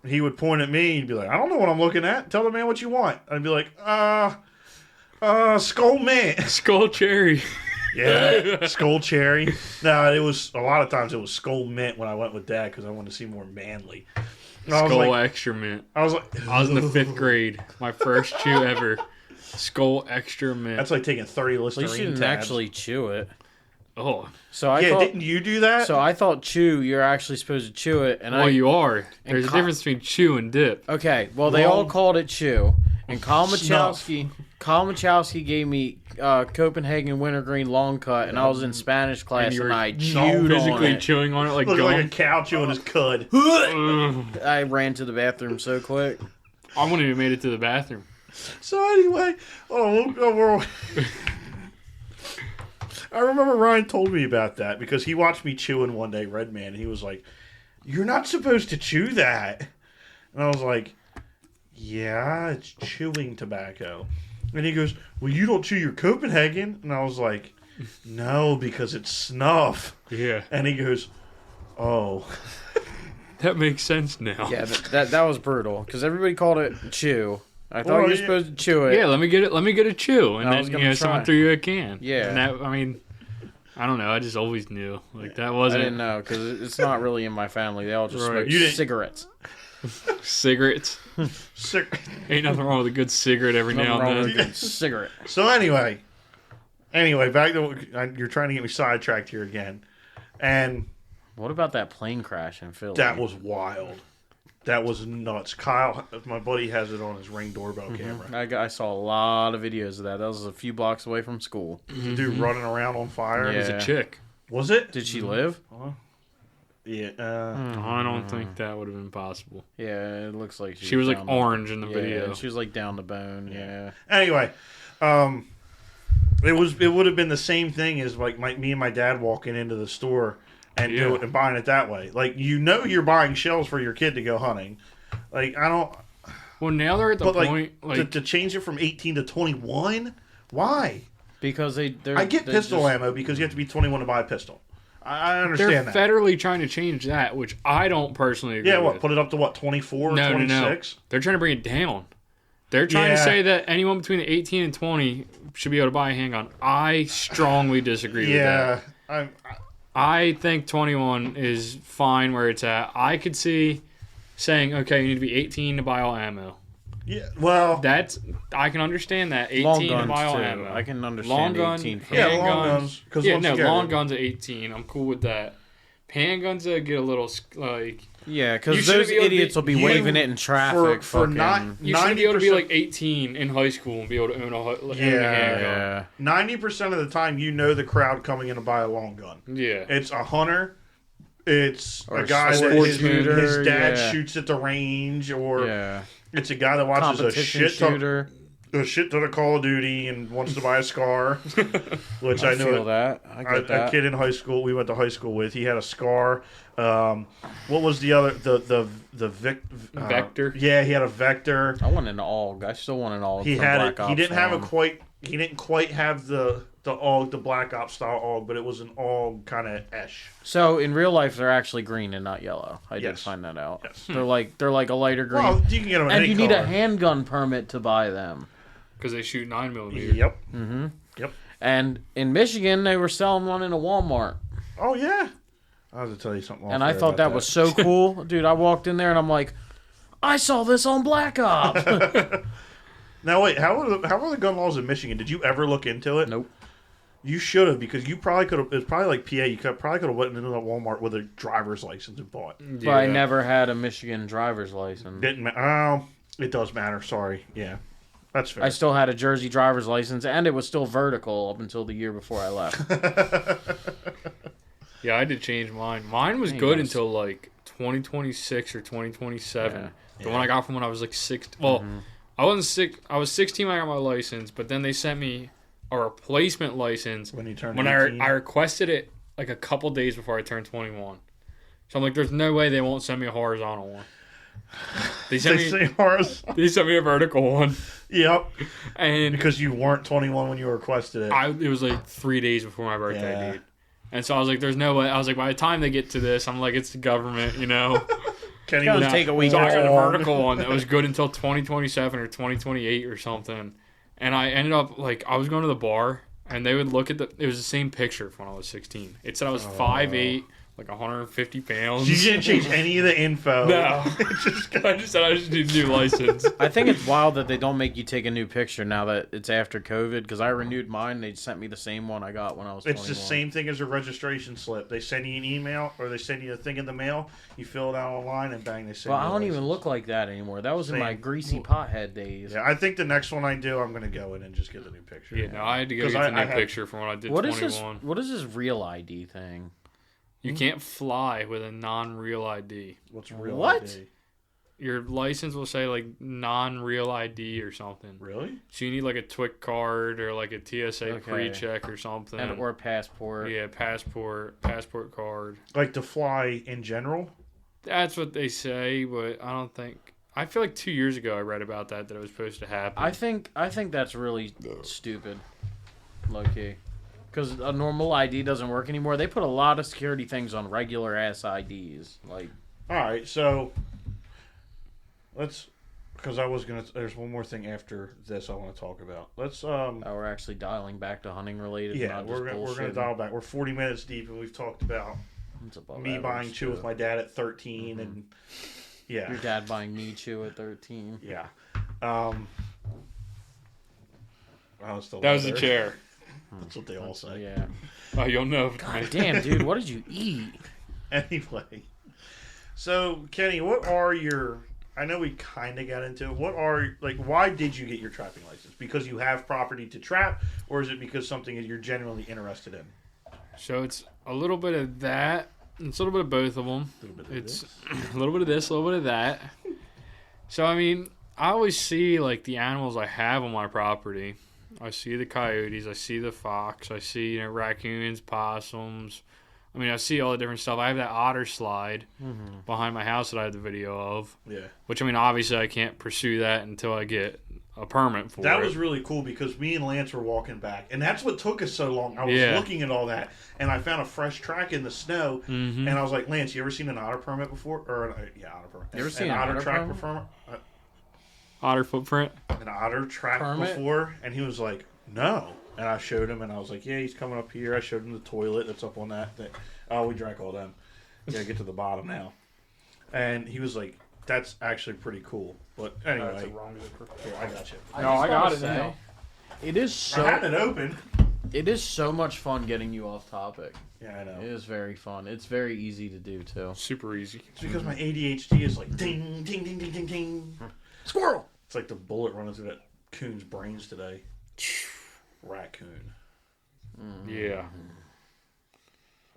he would point at me and be like, "I don't know what I'm looking at. Tell the man what you want." I'd be like, Skull Mint." Skull Cherry. Yeah, Skull Cherry. No, it was a lot of times it was Skull Mint when I went with Dad, because I wanted to seem more manly. Skull Extra Mint. I was like, I was in the 5th grade. My first chew ever. Skull Extra Mint. That's like taking 30 Listerine At least you didn't tabs. actually chew it. Oh. So I thought, didn't you do that? So I thought chew, you're actually supposed to chew it. And you are. There's a difference between chew and dip. Okay, well, they all called it chew. And Kyle Machowski gave me Copenhagen Wintergreen Long Cut, and I was in Spanish class, and I chewed physically on it. chewing on it like Looking gum. like a cow chewing his cud. I ran to the bathroom so quick. I wouldn't have made it to the bathroom. So anyway, I remember Ryan told me about that because he watched me chewing one day Red Man, and he was like, "You're not supposed to chew that." And I was like, "Yeah, it's chewing tobacco." And he goes, "Well, you don't chew your Copenhagen?" And I was like, "No, because it's snuff." Yeah. And he goes, "Oh." That makes sense now. Yeah, that was brutal, because everybody called it chew. I thought you were supposed to chew it. Yeah, let me get a chew, and then someone threw you a can. Yeah, and that, I mean, I don't know. I just always knew like that wasn't. I didn't know, because it's not really in my family. They all just smoke cigarettes. Cigarettes. Ain't nothing wrong with a good cigarette every now and then. Good cigarette. So anyway, back to you're trying to get me sidetracked here again, and what about that plane crash in Philly? that was wild. That was nuts. Kyle, my buddy, has it on his Ring doorbell camera. I saw a lot of videos of that. That was a few blocks away from school. The dude running around on fire. Yeah. It was a chick. Was it? Did she live? Yeah. I don't think that would have been possible. Yeah, it looks like she was like orange in the video. She was like down the bone. Yeah. Anyway, it would have been the same thing as like me and my dad walking into the store and do it and buying it that way. Like, you're buying shells for your kid to go hunting. Like, I don't. Well, now they're at the point like to change it from 18 to 21. Why? Because I get pistol ammo because you have to be 21 to buy a pistol. I understand that. They're federally trying to change that, which I don't personally agree with. Put it up to what, 24 or 26? No. They're trying to bring it down. They're trying to say that anyone between the 18 and 20 should be able to buy a handgun. I strongly disagree with that. I think 21 is fine where it's at. I could see saying, okay, you need to be 18 to buy all ammo. Yeah, well, I can understand that. 18 long to guns buy all too. ammo. I can understand long gun, 18 for long guns. Long guns at 18. I'm cool with that. Handguns that get a little like. Yeah, because those idiots will be waving it in traffic. You should be able to be like 18 in high school and be able to own a handgun. 90% of the time, you know the crowd coming in to buy a long gun. Yeah, it's a hunter. It's Or a guy a that sports his shooter, dad yeah. shoots at the range, or Yeah. it's a guy that watches a Competition shooter. shit ton of Call of Duty and wants to buy a Scar, which I I know feel that. I get a that. kid in high school we went to high school with. He had a Scar. What was the other Vector? Yeah, he had a Vector. I want an AUG. I still want an AUG. He from had Black it. Ops He didn't have 1. He didn't quite have the AUG, the Black Ops style AUG, but it was an AUG kind of esh. So in real life, they're actually green and not yellow. I did Yes. find that out. Yes. They're like a lighter green. Well, you can get them in and any you need a color. handgun permit to buy them. Because they shoot 9mm. Yep. Mm-hmm. Yep. And in Michigan, they were selling one in a Walmart. Oh yeah. I have to tell you something. And I thought that was so cool. Dude, I walked in there and I'm like, I saw this on Black Ops. Now wait, how are the gun laws in Michigan? Did you ever look into it? Nope. You should have, because you probably could have. It's probably like PA. You probably could have went into that Walmart with a driver's license and bought. But I never had a Michigan driver's license. Didn't matter. It does matter. Sorry. Yeah, that's fair. I still had a Jersey driver's license, and it was still vertical up until the year before I left. Yeah, I had to change mine. Mine was Hey, good guys. until like 2026 or 2027. Yeah. The one I got from when I was like 6. Well, I wasn't sick. I was 16 when I got my license, but then they sent me a replacement license when you turned when 18. I requested it like a couple days before I turned 21. So I'm like, there's no way they won't send me a horizontal one. They sent They me say ours. they sent me a vertical one, Yep. and Because you weren't 21 when you requested it. it was like 3 days before my birthday, Yeah. dude. And so I was like, there's no way. I was like, by the time they get to this, I'm like, it's the government, you know? Kenny Gotta was take a week So I got a long. vertical one that was good until 2027 or 2028 or something. And I ended up, like, I was going to the bar, and they would look at it was the same picture from when I was 16. It said I was 5'8", like 150 pounds. You didn't change any of the info. No. I just said I just need a new license. I think it's wild that they don't make you take a new picture now that it's after COVID, because I renewed mine. They sent me the same one I got when I was 21. It's the same thing as a registration slip. They send you an email, or they send you a thing in the mail. You fill it out online, and bang, they send Well, you I a don't even license. look like that anymore. That was in my Same. greasy pothead days. Yeah, I think the next one I do, I'm going to go in and just get the new picture. Yeah, no, I had to go 'Cause get the I new have- picture from when I did What is 21. this? What is this real ID thing? You can't fly with a non-real ID. What's real What? ID? Your license will say, like, non-real ID or something. Really? So you need, like, a TWIC card or, like, a TSA Okay. pre-check or something. And or passport? Yeah, passport card. Like to fly in general? That's what they say, but I don't think. I feel like 2 years ago I read about that it was supposed to happen. I think that's really stupid, low key, because a normal ID doesn't work anymore. They put a lot of security things on regular ass IDs. Like, All right, so let's, because I was gonna. There's one more thing after this I want to talk about. Let's we're actually dialing back to hunting related. yeah, not we're just gonna bullshitting. dial back. We're 40 minutes deep, and we've talked about It's above me average, buying chew with too. my dad at 13, and yeah, Your dad buying me chew at 13. yeah. I was still that was the there. chair. That's what they all say. Yeah. Oh, you'll know. God damn, dude, what did you eat? Anyway, so Kenny, what are your? I know we kind of got into it. What are, like? Why did you get your trapping license? Because you have property to trap, or is it because something that you're genuinely interested in? So it's a little bit of that. It's a little bit of both of them. A little bit of It's this. a little bit of this, a little bit of that. So, I mean, I always see, like, the animals I have on my property. I see the coyotes. I see the fox. I see, raccoons, possums. I mean, I see all the different stuff. I have that otter slide behind my house that I have the video of. Yeah, Which, I mean, obviously I can't pursue that until I get a permit for that it. was really cool because me and Lance were walking back, and that's what took us so long. I was Yeah. looking at all that, and I found a fresh track in the snow, Mhm. and I was like, Lance, you ever seen an otter permit before? Or yeah, otter permit. You ever seen an an otter track permit? before? Otter footprint. An otter track Permit? before, and he was like, no. And I showed him, and I was like, yeah, he's coming up here. I showed him the toilet that's up on that thing. Oh, we drank all them. Gotta get to the bottom now. And he was like, that's actually pretty cool. But anyway, here, I got you. No, I got it say, now. It is I had so it open. it is so much fun getting you off topic. Yeah, I know. It is very fun. It's very easy to do too. Super easy. It's because my ADHD is like ding, ding, ding, ding, ding, ding. Squirrel. It's like the bullet running through that coon's brains today. Raccoon. Yeah.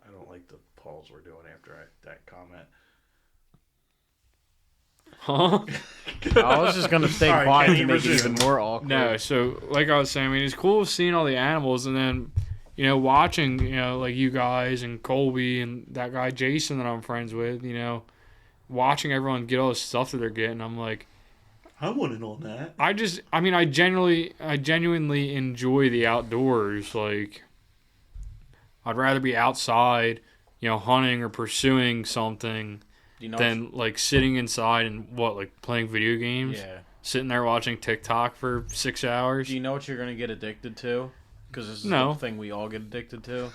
I don't like the pause we're doing after that comment. Huh? I was just gonna stay All right, quiet Kenny, to make it resume. even more awkward. No, so like I was saying, I mean, it's cool seeing all the animals, and then watching like you guys and Colby and that guy Jason that I'm friends with, watching everyone get all the stuff that they're getting. I'm like, I wouldn't on that. I genuinely enjoy the outdoors. Like, I'd rather be outside, hunting or pursuing something Do you know than like sitting inside and like playing video games. yeah. Sitting there watching TikTok for 6 hours. Do you know what you're gonna get addicted to? Because this is No. the thing we all get addicted to.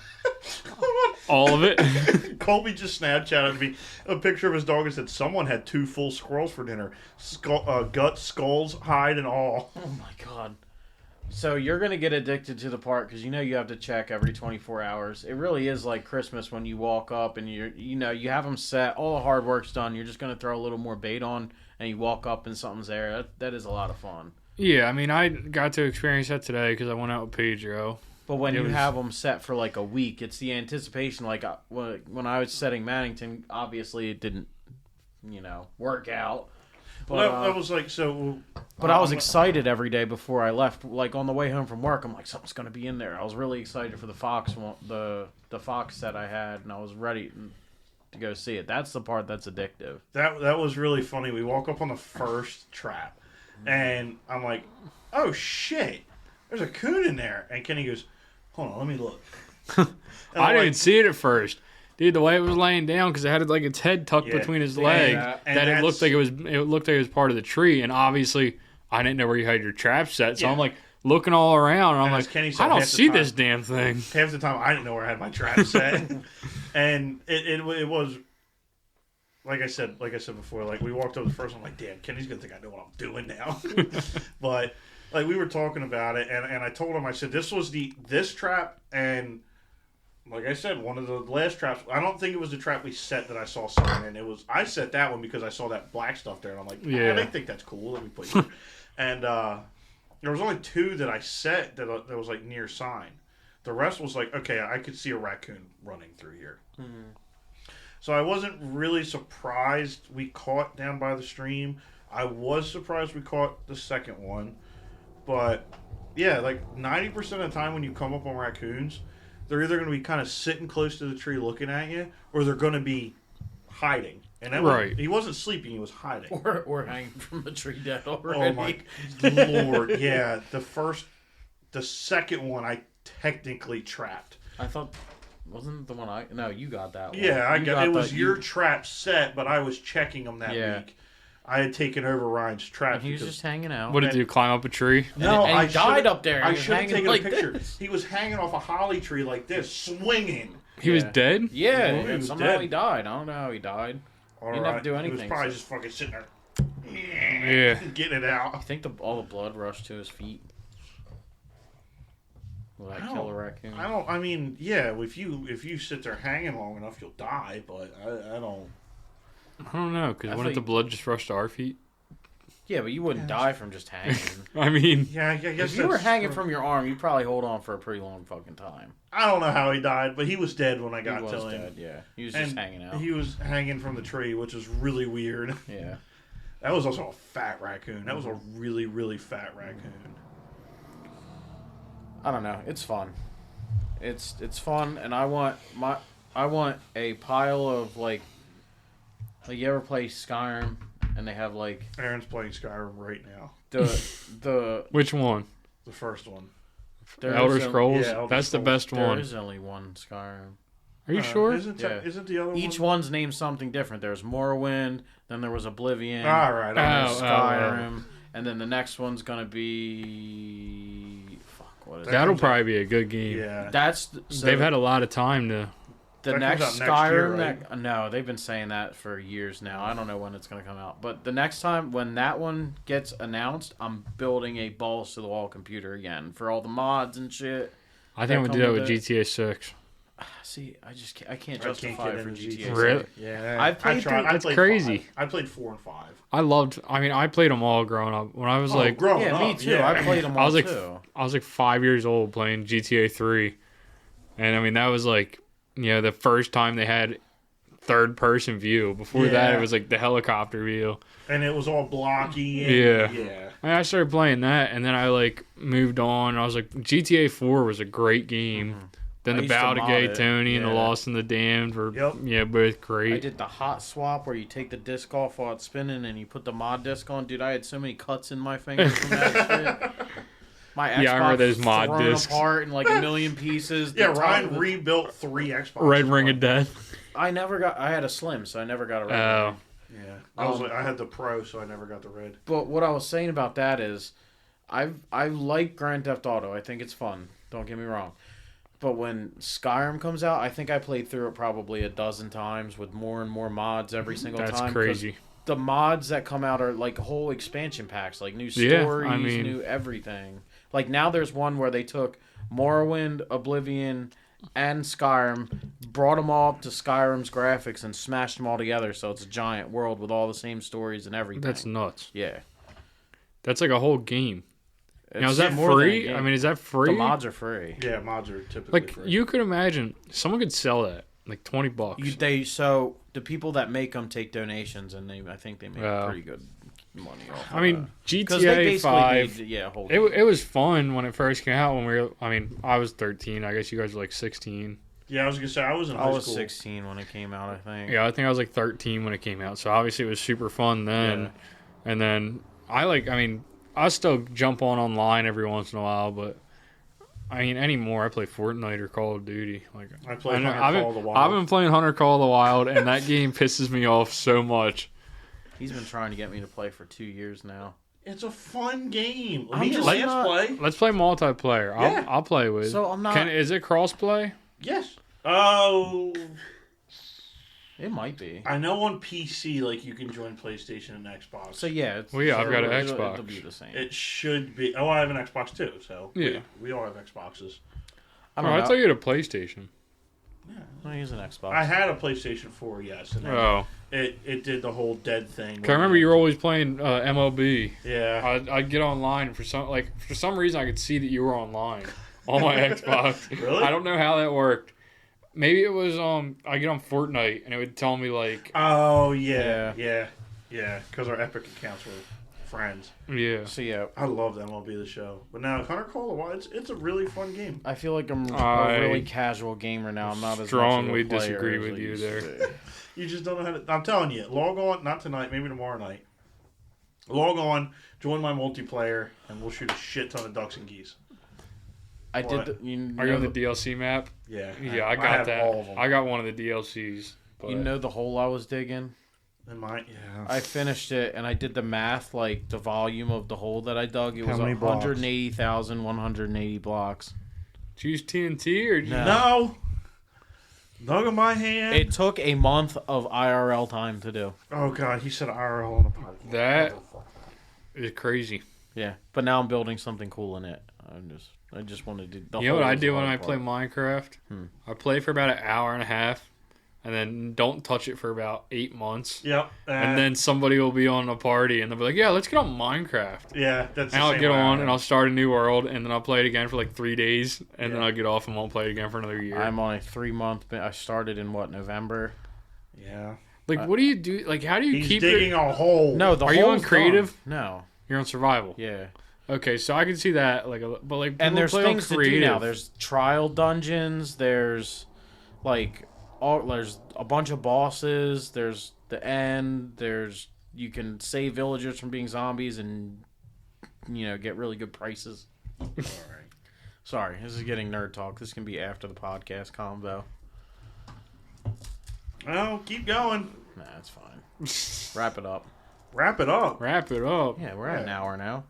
All of it. Colby just Snapchatted me a picture of his dog and said someone had 2 full squirrels for dinner. Guts, skulls, hide, and all. Oh my god. So you're gonna get addicted to the park because you have to check every 24 hours. It really is like Christmas when you walk up and you have them set. All the hard work's done. You're just gonna throw a little more bait on, and you walk up and something's there. That is a lot of fun. Yeah, I mean, I got to experience that today because I went out with Pedro. But when It you was- have them set for like a week, it's the anticipation. Like when I was setting Mannington, obviously it didn't, work out. But Well, that was like so. But I was excited every day before I left. Like on the way home from work, I'm like, something's gonna be in there. I was really excited for the fox one, the fox set I had, and I was ready to go see it. That's the part that's addictive. That was really funny. We walk up on the first trap, and I'm like, "Oh shit, there's a coon in there." And Kenny goes, "Hold on, let me look." And I I'm didn't like, see it at first. Dude, the way it was laying down, because it had like its head tucked Yeah. between his Yeah, legs, and that it that's- looked like it was part of the tree, and obviously I didn't know where you had your trap set, so Yeah. I'm like looking all around, and I'm And as like, Kenny said, I don't half the see time- this damn thing. half the time I didn't know where I had my trap set, and it was. Like I said before, like we walked up the first one, I'm like, damn, Kenny's gonna think I know what I'm doing now. But like we were talking about it, and I told him, I said this was this trap, and like I said, one of the last traps. I don't think it was the trap we set that I saw someone in. I set that one because I saw that black stuff there, and I'm like, Yeah. I think that's cool. Let me put you. And there was only 2 that I set that was like near sign. The rest was like, okay, I could see a raccoon running through here. So I wasn't really surprised we caught down by the stream. I was surprised we caught the second one. But yeah, like 90% of the time when you come up on raccoons, they're either going to be kind of sitting close to the tree looking at you, or they're going to be hiding. And that Right. he wasn't sleeping, he was hiding. Or hanging from a tree dead already. Oh my lord. Yeah, the second one I technically trapped. I thought, wasn't the one no, you got that one. Yeah, I You got it. Was the- your trap set, but I was checking them that Yeah. week. I had taken over Ryan's trap. And he was because- just hanging out. What did you climb up a tree? no, and he I died should've- up there. I He was should have hanging taken like a picture. this. He was hanging off a holly tree like this, swinging. He was Yeah. dead? Yeah, Well, he was somehow dead. he died. I don't know how he died. All didn't have to do He was anything, probably so- just fucking sitting there. Yeah. Getting it out. I think all the blood rushed to his feet. Will that kill a raccoon? I mean, yeah. If you sit there hanging long enough, you'll die. But I don't. I don't know, because I wouldn't the think- blood just rush to our feet? Yeah, but you wouldn't die from just hanging. I mean, Yeah, I guess If you were that's hanging true. from your arm, you'd probably hold on for a pretty long fucking time. I don't know how he died, but he was dead when I He got was to him. dead, yeah. He was just And hanging out. He was hanging from the tree, which was really weird. Yeah. That was also a fat raccoon. That was a really, really fat raccoon. I don't know. It's fun. It's fun, and I want a pile of like you ever play Skyrim, and they have like Aaron's playing Skyrim right now. the which one? The first one. there Elder is Scrolls? yeah, Elder That's the Scrolls. best There one. is only one Skyrim. Are you sure? Yeah. Isn't the other Each one? one's named something different. There's Morrowind, then there was Oblivion, All right. then there's Oh, Skyrim, and then the next one's gonna be what is That that? That'll comes out- probably be a good game. Yeah. That's so They've had a lot of time to. the that next comes out next Skyrim. year, right? No, they've been saying that for years now. I don't know when it's gonna come out, but the next time when that one gets announced, I'm building a balls to the wall computer again for all the mods and shit. I think I'm That gonna do that come with with GTA 6. See, I can't I justify get it for into GTA. Really? Yeah. I've played through- That's played crazy. 5. I played 4 and 5. I played them all growing up. When I was like, growing Yeah, up, me too. yeah. I played them all I was like, too. I was like 5 years old playing GTA 3, and I mean that was like the first time they had third person view. Before that, Yeah. it was like the helicopter view. And it was all blocky. Yeah. Yeah. I started playing that, and then I like moved on. I was like, GTA 4 was a great game. Then I the used to Bow to mod Gay it, Tony and the yeah. Lost and the Damned were Yep. both great. I did the hot swap where you take the disc off while it's spinning and you put the mod disc on. Dude, I had so many cuts in my fingers from that shit. My Xbox Yeah, I remember those was mod thrown discs. apart in like a million pieces. Yeah, The top Ryan of the- rebuilt 3 Xbox. Red Ring of Death. I never got. I had a slim, so I never got a red. Oh. ring. Yeah. I had the Pro, so I never got the red. But what I was saying about that is, I like Grand Theft Auto. I think it's fun. Don't get me wrong. But when Skyrim comes out, I think I played through it probably a dozen times with more and more mods every single That's time. 'cause crazy. The mods that come out are like whole expansion packs, like new Yeah, stories, I mean- new everything. Like now there's one where they took Morrowind, Oblivion, and Skyrim, brought them all up to Skyrim's graphics and smashed them all together, so it's a giant world with all the same stories and everything. That's nuts. Yeah. That's like a whole game. Now, It's is that more than a free? game. I mean, is that free? the mods are free. Yeah, mods are typically Like, free. you could imagine someone could sell that like $20. So the people that make them take donations, and I think they make Oh. pretty good money off. I mean, because they GTA basically 5. made, whole It was fun when it first came out. When we were, I mean, I was 13. I guess you guys were like 16. Yeah, I was gonna say I was in I high was school. 16 when it came out. I think. Yeah, I think I was like 13 when it came out. So obviously it was super fun then. Yeah. And then I still jump online every once in a while, but I mean, anymore I play Fortnite or Call of Duty. Like I played know- Hunter Call of the Wild. I've been playing Hunter Call of the Wild, and that game pisses me off so much. He's been trying to get me to play for 2 years now. It's a fun game. I'm Me and just Lance not- play. Let's play multiplayer. Yeah. I'll play with. So I'm not. Is it crossplay? Yes. Oh, It might be. I know on PC like you can join PlayStation and Xbox. So yeah. Well, yeah, I've got an it'll Xbox. be the same. It should be. Oh, I have an Xbox too. So Yeah. we all have Xboxes. I Oh, don't I know. thought you had a PlayStation. I use an Xbox. I had a PlayStation 4, yes, and then Oh, it did the whole dead thing. I remember you were always playing MLB. Yeah. I'd get online and for some reason I could see that you were online on my Xbox. Really? I don't know how that worked. Maybe it was I get on Fortnite and it would tell me like Oh yeah, yeah. Because our Epic accounts were friends. yeah. So yeah, I love MLB the Show, but now Hunter Call of the Wild, it's a really fun game. I feel like I'm I a really casual gamer now. I'm not as strongly much of a player disagree as with I you used there. to be. You just don't know how to. I'm telling you, log on. Not tonight, maybe tomorrow night. Log on, join my multiplayer, and we'll shoot a shit ton of ducks and geese. I What? did. You Are you on know, the DLC map? Yeah, Yeah, I got have that. all of them. I got one of the DLCs. But you know the hole I was digging. And yeah. I finished it and I did the math, like the volume of the hole that I dug. It How was many blocks? 180,180 blocks. did you use TNT or did you- No. No. Dug in my hand. It took a month of IRL time to do. Oh god, he said IRL on the podcast. That is crazy. Yeah, but now I'm building something cool in it. I just wanted to. The You know what hole I was do the when I hard play part. Minecraft? I play for about an hour and a half, and then don't touch it for about 8 months. Yep. And then somebody will be on a party, and they'll be like, "Yeah, let's get on Minecraft." yeah, that's. And the I'll same get way I on, am. and I'll start a new world, and then I'll play it again for like 3 days, and then Yeah. I'll get off and won't play it again for another year. I'm on a 3-month. I started in November. Yeah. Like, what do you do? Like, how do you He's keep digging it? a hole. No, the Are you on hole's creative? done. No. You're on survival. Yeah. Okay, so I can see that. Like, but like, And people there's play things on to do creative. now. There's trial dungeons. There's there's a bunch of bosses. There's the end. There's you can save villagers from being zombies and get really good prices. All right. Sorry, this is getting nerd talk. This can be after the podcast combo. Well, keep going. Nah, it's fine. Wrap it up. Wrap it up. Wrap it up. Yeah, we're at an Yeah. hour now.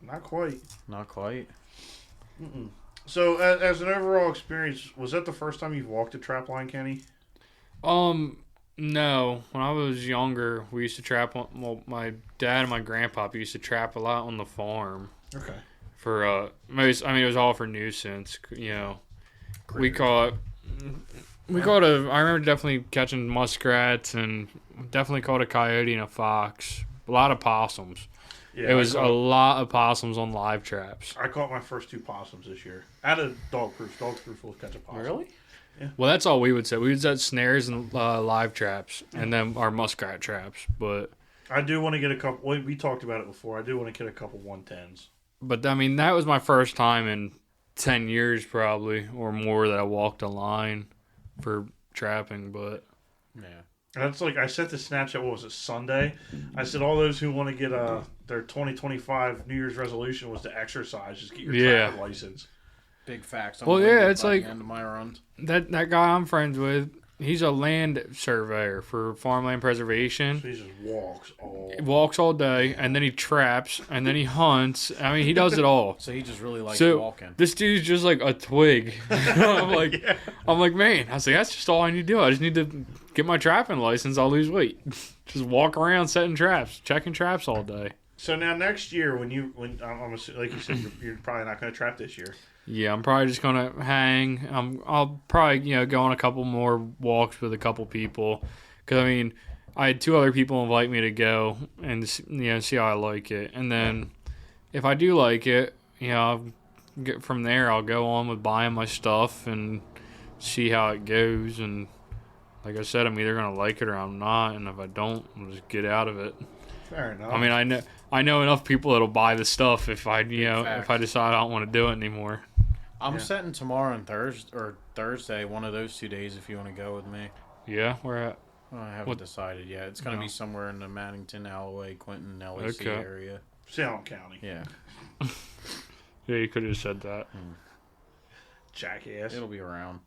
Not quite. Not quite. So, as an overall experience, was that the first time you've walked a trap line, Kenny? No. When I was younger, we used to trap on. Well, my dad and my grandpa used to trap a lot on the farm Okay. for most. I mean, it was all for nuisance. We caught. I remember definitely catching muskrats and definitely caught a coyote and a fox. A lot of possums. Yeah, It was a lot of possums on live traps. I caught my first 2 possums this year. At a dog proof. Dog proof will catch a possum. Really? Well, that's all we would say. We would set snares and live traps, and then our muskrat traps. But I do want to get a couple. We talked about it before. I do want to get a couple 110s. But I mean, that was my first time in 10 years probably or more that I walked a line for trapping. But Yeah. That's like I sent the Snapchat. What was it, Sunday? I said all those who want to get their 2025 New Year's resolution was to exercise. Just get your trapping license. Big facts. Well, yeah, it's by the like- end of my runs. that guy I'm friends with, he's a land surveyor for farmland preservation. So he just walks all. He walks all day, and then he traps, and then he hunts. I mean, he does it all. So he just really likes So walking. this dude's just like a twig. I'm like, man. I was like, that's just all I need to do. I just need to get my trapping license. I'll lose weight. Just walk around setting traps, checking traps all day. So now next year, when I'm assuming, like you said, you're probably not going to trap this year. Yeah, I'm probably just gonna hang. I'll probably go on a couple more walks with a couple people, because I mean, I had 2 other people invite me to go and see how I like it, and then if I do like it, I'll get from there. I'll go on with buying my stuff and see how it goes. And like I said, I'm either gonna like it or I'm not, and if I don't, I'll just get out of it. Fair enough. I mean, I know enough people that'll buy the stuff if I Facts. if I decide I don't want to do it anymore. I'm setting tomorrow and Thursday, one of those 2 days, if you want to go with me. Yeah, we're at. I haven't decided yet. It's going to be somewhere in the Maddington, Alloway, Quinton, LAC area. Salem County. Yeah. Yeah, you could have said that. Jackass. It'll be around.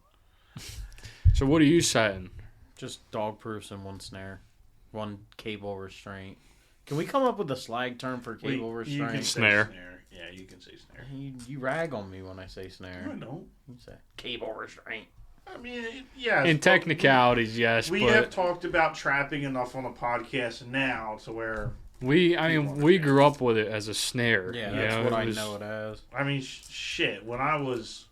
So what are you setting? Just dog proofs and 1 snare. 1 cable restraint. Can we come up with a slag term for cable You can restraint? say Snare. Yeah, you can say snare. You rag on me when I say snare. No, I don't. You say cable restraint. I mean, yeah. In technicalities, yes, we but have talked about trapping enough on the podcast now to where we understand. grew up with it as a snare. Yeah, you that's know, what it I was- know it as. I mean, shit. When I was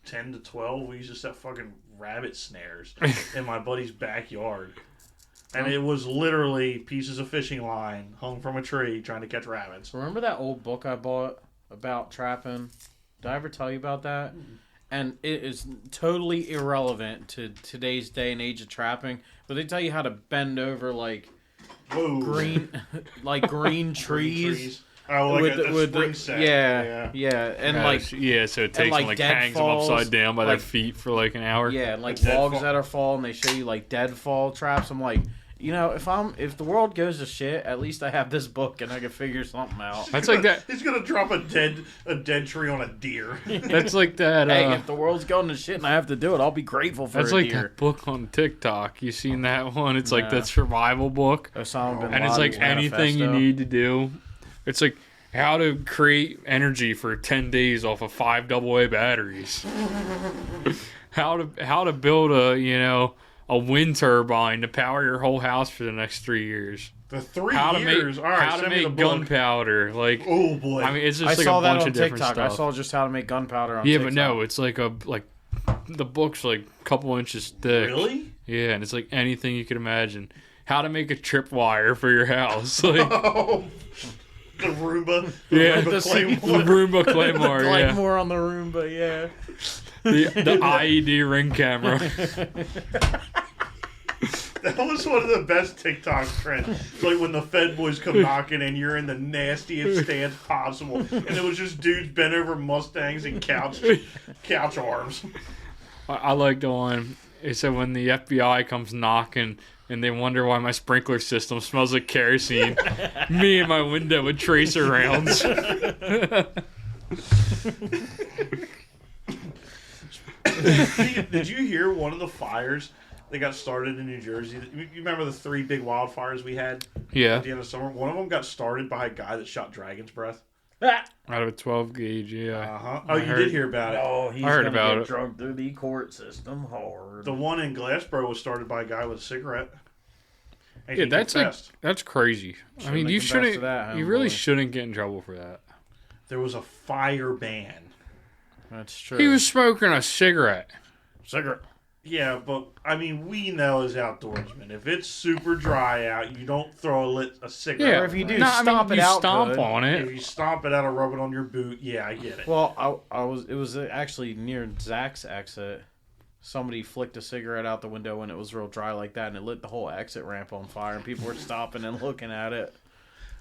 10 to 12, we used to set fucking rabbit snares in my buddy's backyard. And it was literally pieces of fishing line hung from a tree trying to catch rabbits. Remember that old book I bought about trapping? Did I ever tell you about that? And it is totally irrelevant to today's day and age of trapping. But they tell you how to bend over like Whoa. green, like green trees. Oh, like with a spring set. yeah, and like so it takes like them, like dead hangs falls, them upside down by their like- feet for like an hour. yeah, like Dead logs fall. that are falling. They show you like deadfall traps. I'm like, if the world goes to shit, at least I have this book and I can figure something out. That's like that. He's gonna drop a dead tree on a deer. That's like that. Hey, if the world's going to shit and I have to do it, I'll be grateful for That's a like deer. that book on TikTok. You seen that one? It's like Nah. that survival book. Osama bin And it's like Laden's anything you manifesto. need to do. It's like how to create energy for 10 days off of 5 AA batteries. how to build a wind turbine to power your whole house for the next 3 years. The 3 How to years. make All right, how to send me the make book. gunpowder. Like Oh boy. I mean, it's I just like saw a that bunch on of different TikTok. stuff. I saw just how to make gunpowder on Yeah, TikTok. but no, it's like the book's like a couple inches thick. really? Yeah, and it's like anything you could imagine. How to make a tripwire for your house. Like Oh, the Roomba. yeah, Roomba the Claymore. Roomba Claymore, yeah. Claymore on the Roomba, yeah. The IED ring camera. That was one of the best TikTok trends. Like when the Fed boys come knocking and you're in the nastiest stance possible, and it was just dudes bent over Mustangs and couch arms. I like the one. It said when the FBI comes knocking and they wonder why my sprinkler system smells like kerosene, me in my window with tracer rounds. Did you hear one of the fires that got started in New Jersey? You remember the 3 big wildfires we had Yeah, at the end of summer? One of them got started by a guy that shot dragon's breath. out of a 12 gauge. Yeah, Uh-huh. Oh, I you heard- did hear about it. Oh, he's I heard gonna about get it. drugged through the court system hard. The one in Glassboro was started by a guy with a cigarette. And yeah, he that's confessed. that's crazy. I Shouldn't mean, have you confessed shouldn't. to that, You really homeboy. shouldn't get in trouble for that. There was a fire ban. That's true. He was smoking a cigarette. cigarette. Yeah, but I mean, we know as outdoorsmen, if it's super dry out, you don't throw a cigarette. Yeah, Or if you do, no, I mean, stomp it you out stomp good. on If it. you stomp it out or rub it on your boot, yeah, I get it. Well, it was actually near Zach's exit. somebody flicked a cigarette out the window when it was real dry like that, and it lit the whole exit ramp on fire, and people were stopping and looking at it.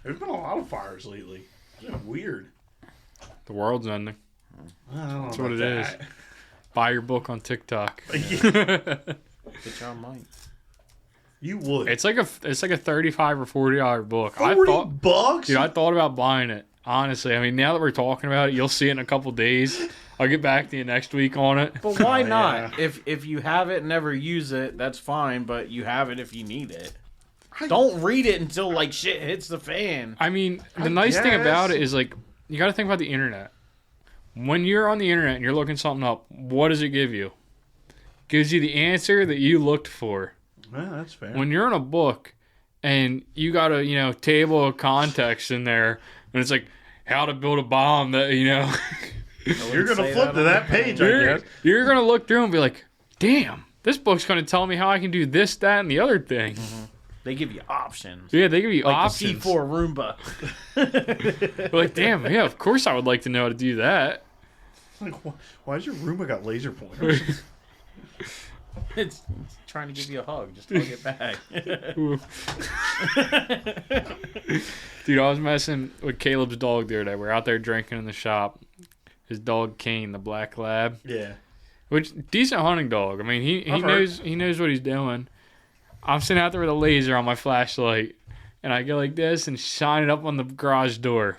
There's been a lot of fires lately. It's been weird. The world's ending. That's what it is. Buy your book on TikTok. Good job, Mike. You would. It's like a $35 or $40 book. $40? Dude, I thought about buying it. Honestly, I mean, now that we're talking about it, you'll see it in a couple days. I'll get back to you next week on it. But why Oh, not? yeah. If you have it and never use it, that's fine. But you have it if you need it. Don't read it until like shit hits the fan. I mean, the I nice thing guess. about it is like you got to think about the internet. When you're on the internet and you're looking something up, what does it give you? Gives you the answer that you looked for. Yeah, that's fair. When you're in a book and you got a table of context in there, and it's like how to build a bomb that You're going to flip to that page, I guess. you're gonna look through and be like, damn, this book's gonna tell me how I can do this, that, and the other thing. Mm-hmm. They give you options. Yeah, they give you Like options. the C4 Roomba. We're like, damn, yeah, of course I would like to know how to do that. Like, why's your Roomba got laser pointers? It's trying to give you a hug. Just hug it back. Dude, I was messing with Caleb's dog the other day. We were out there drinking in the shop. His dog Kane, the black lab, Yeah. which decent hunting dog. I mean, he I've knows what he's doing. I'm sitting out there with a laser on my flashlight, and I go like this and shine it up on the garage door.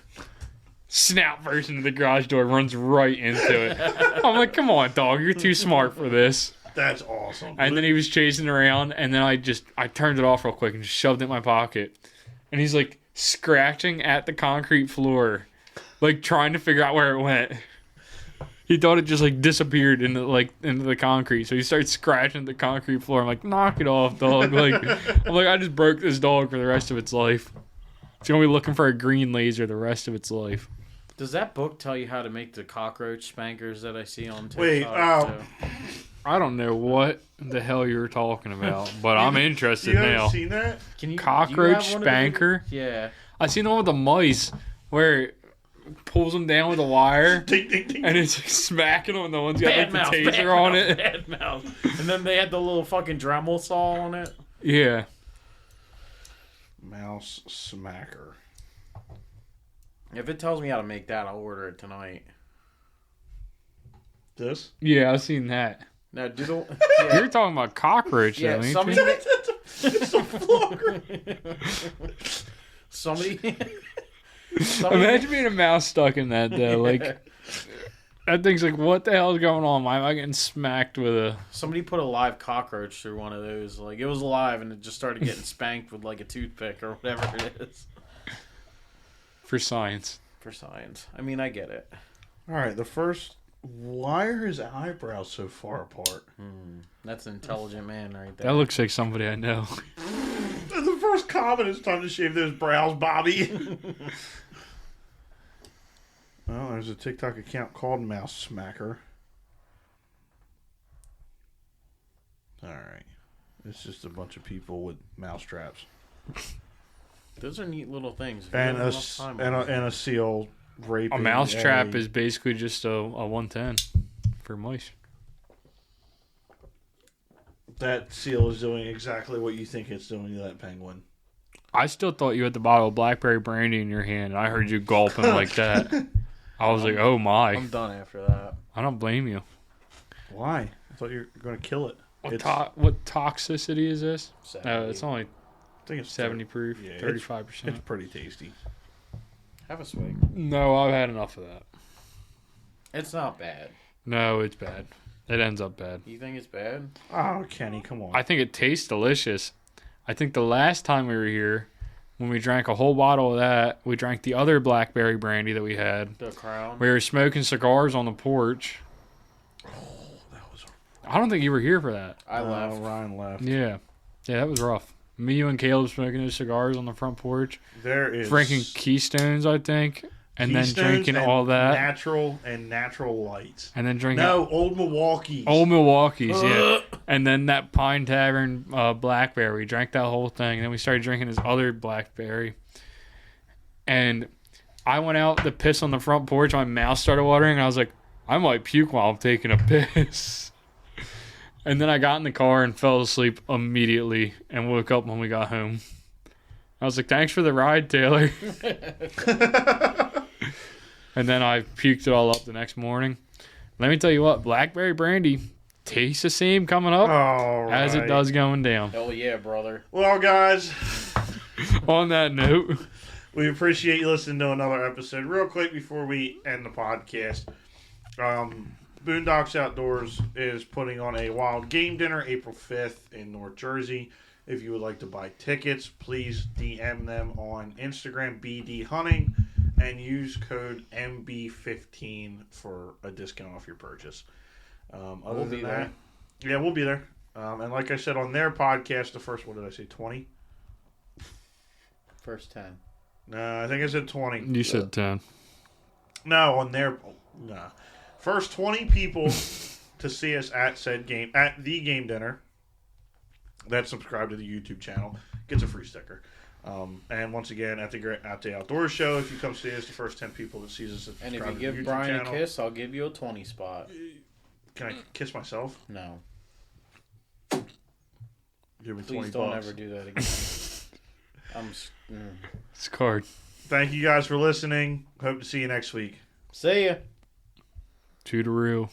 Snap bursts into the garage door, runs right into it. I'm like, come on, dog, you're too smart for this. That's awesome. And then he was chasing around, and then I turned it off real quick and just shoved it in my pocket. And he's like scratching at the concrete floor, like trying to figure out where it went. He thought it just like disappeared into the concrete, so he starts scratching the concrete floor. I'm like, knock it off, dog! I just broke this dog for the rest of its life. It's gonna be looking for a green laser the rest of its life. Does that book tell you how to make the cockroach spankers that I see on TikTok? Wait, too? I don't know what the hell you're talking about, but I'm interested You haven't now. seen that? Can you Cockroach do you have one of those? spanker? Yeah. I seen the one with the mice where it pulls them down with a wire. Ding, ding, ding. And it's like smacking them, and the one's got like Bad the mouth, taser on it. Bad mouth. And then they had the little fucking Dremel saw on it. Yeah. Mouse smacker. If it tells me how to make that, I'll order it tonight. This? Yeah, I've seen that. Now, do the You're talking about cockroach, yeah, though, ain't somebody, you? It's a flogger. somebody, Imagine being a mouse stuck in that, though. Like, that thing's like, what the hell is going on? Why am I getting smacked with a... somebody put a live cockroach through one of those. Like, it was alive, and it just started getting spanked with like a toothpick or whatever it is. For science. For science. I mean, I get it. All right, the first. Why are his eyebrows so far apart? That's an intelligent man right there. That looks like somebody I know. The first comment is time to shave those brows, Bobby. Well, there's a TikTok account called Mouse Smacker. All right. It's just a bunch of people with mouse traps. Those are neat little things. If you And have a, enough s- time and, on a, it. and a seal raping. A mouse a- trap is basically just a 110 for mice. That seal is doing exactly what you think it's doing to that penguin. I still thought you had the bottle of blackberry brandy in your hand. I heard you gulping like that. I was like, oh my. I'm done after that. I don't blame you. Why? I thought you were going to kill it. What toxicity is this? 70. It's only I think it's 70 proof, Yeah, 35%. It's pretty tasty. Have a swig. No, I've had enough of that. It's not bad. No, it's bad. It ends up bad. You think it's bad? Oh, Kenny, come on. I think it tastes delicious. I think the last time we were here, when we drank a whole bottle of that, we drank the other blackberry brandy that we had. The Crown. We were smoking cigars on the porch. That was I don't think you were here for that. I left. Ryan left. Yeah. Yeah, that was rough. Me, you, and Caleb smoking those cigars on the front porch. There is Drinking Keystones, I think. And then Keystones drinking and all that. natural lights. And then drinking No, Old Milwaukee's. Old Milwaukee's, yeah. And then that Pine Tavern blackberry. We drank that whole thing. And then we started drinking this other blackberry. And I went out to piss on the front porch. My mouth started watering. And I was like, I might puke while I'm taking a piss. And then I got in the car and fell asleep immediately and woke up when we got home. I was like, thanks for the ride, Taylor. And then I puked it all up the next morning. Let me tell you what, blackberry brandy tastes the same coming up as it does going down. Hell yeah, brother. Well, guys, On that note, we appreciate you listening to another episode. Real quick before we end the podcast, Boondocks Outdoors is putting on a wild game dinner April 5th in North Jersey. If you would like to buy tickets, please DM them on Instagram, BD Hunting, and use code MB15 for a discount off your purchase. We'll be there. Yeah, we'll be there. And like I said on their podcast, the first, what did I say, 20? First 10. No, I think I said 20. you said 10. No, on their, first 20 people to see us at the game dinner that subscribe to the YouTube channel gets a free sticker. And once again, at the Outdoors show, if you come see us, the first 10 people that sees us that And if subscribe you to the give YouTube Brian channel, a kiss, I'll give you a 20 spot. can I kiss myself? No. Give me Please 20 don't bucks. ever do that again. It's a card. Thank you guys for listening. Hope to see you next week. See ya. To the real.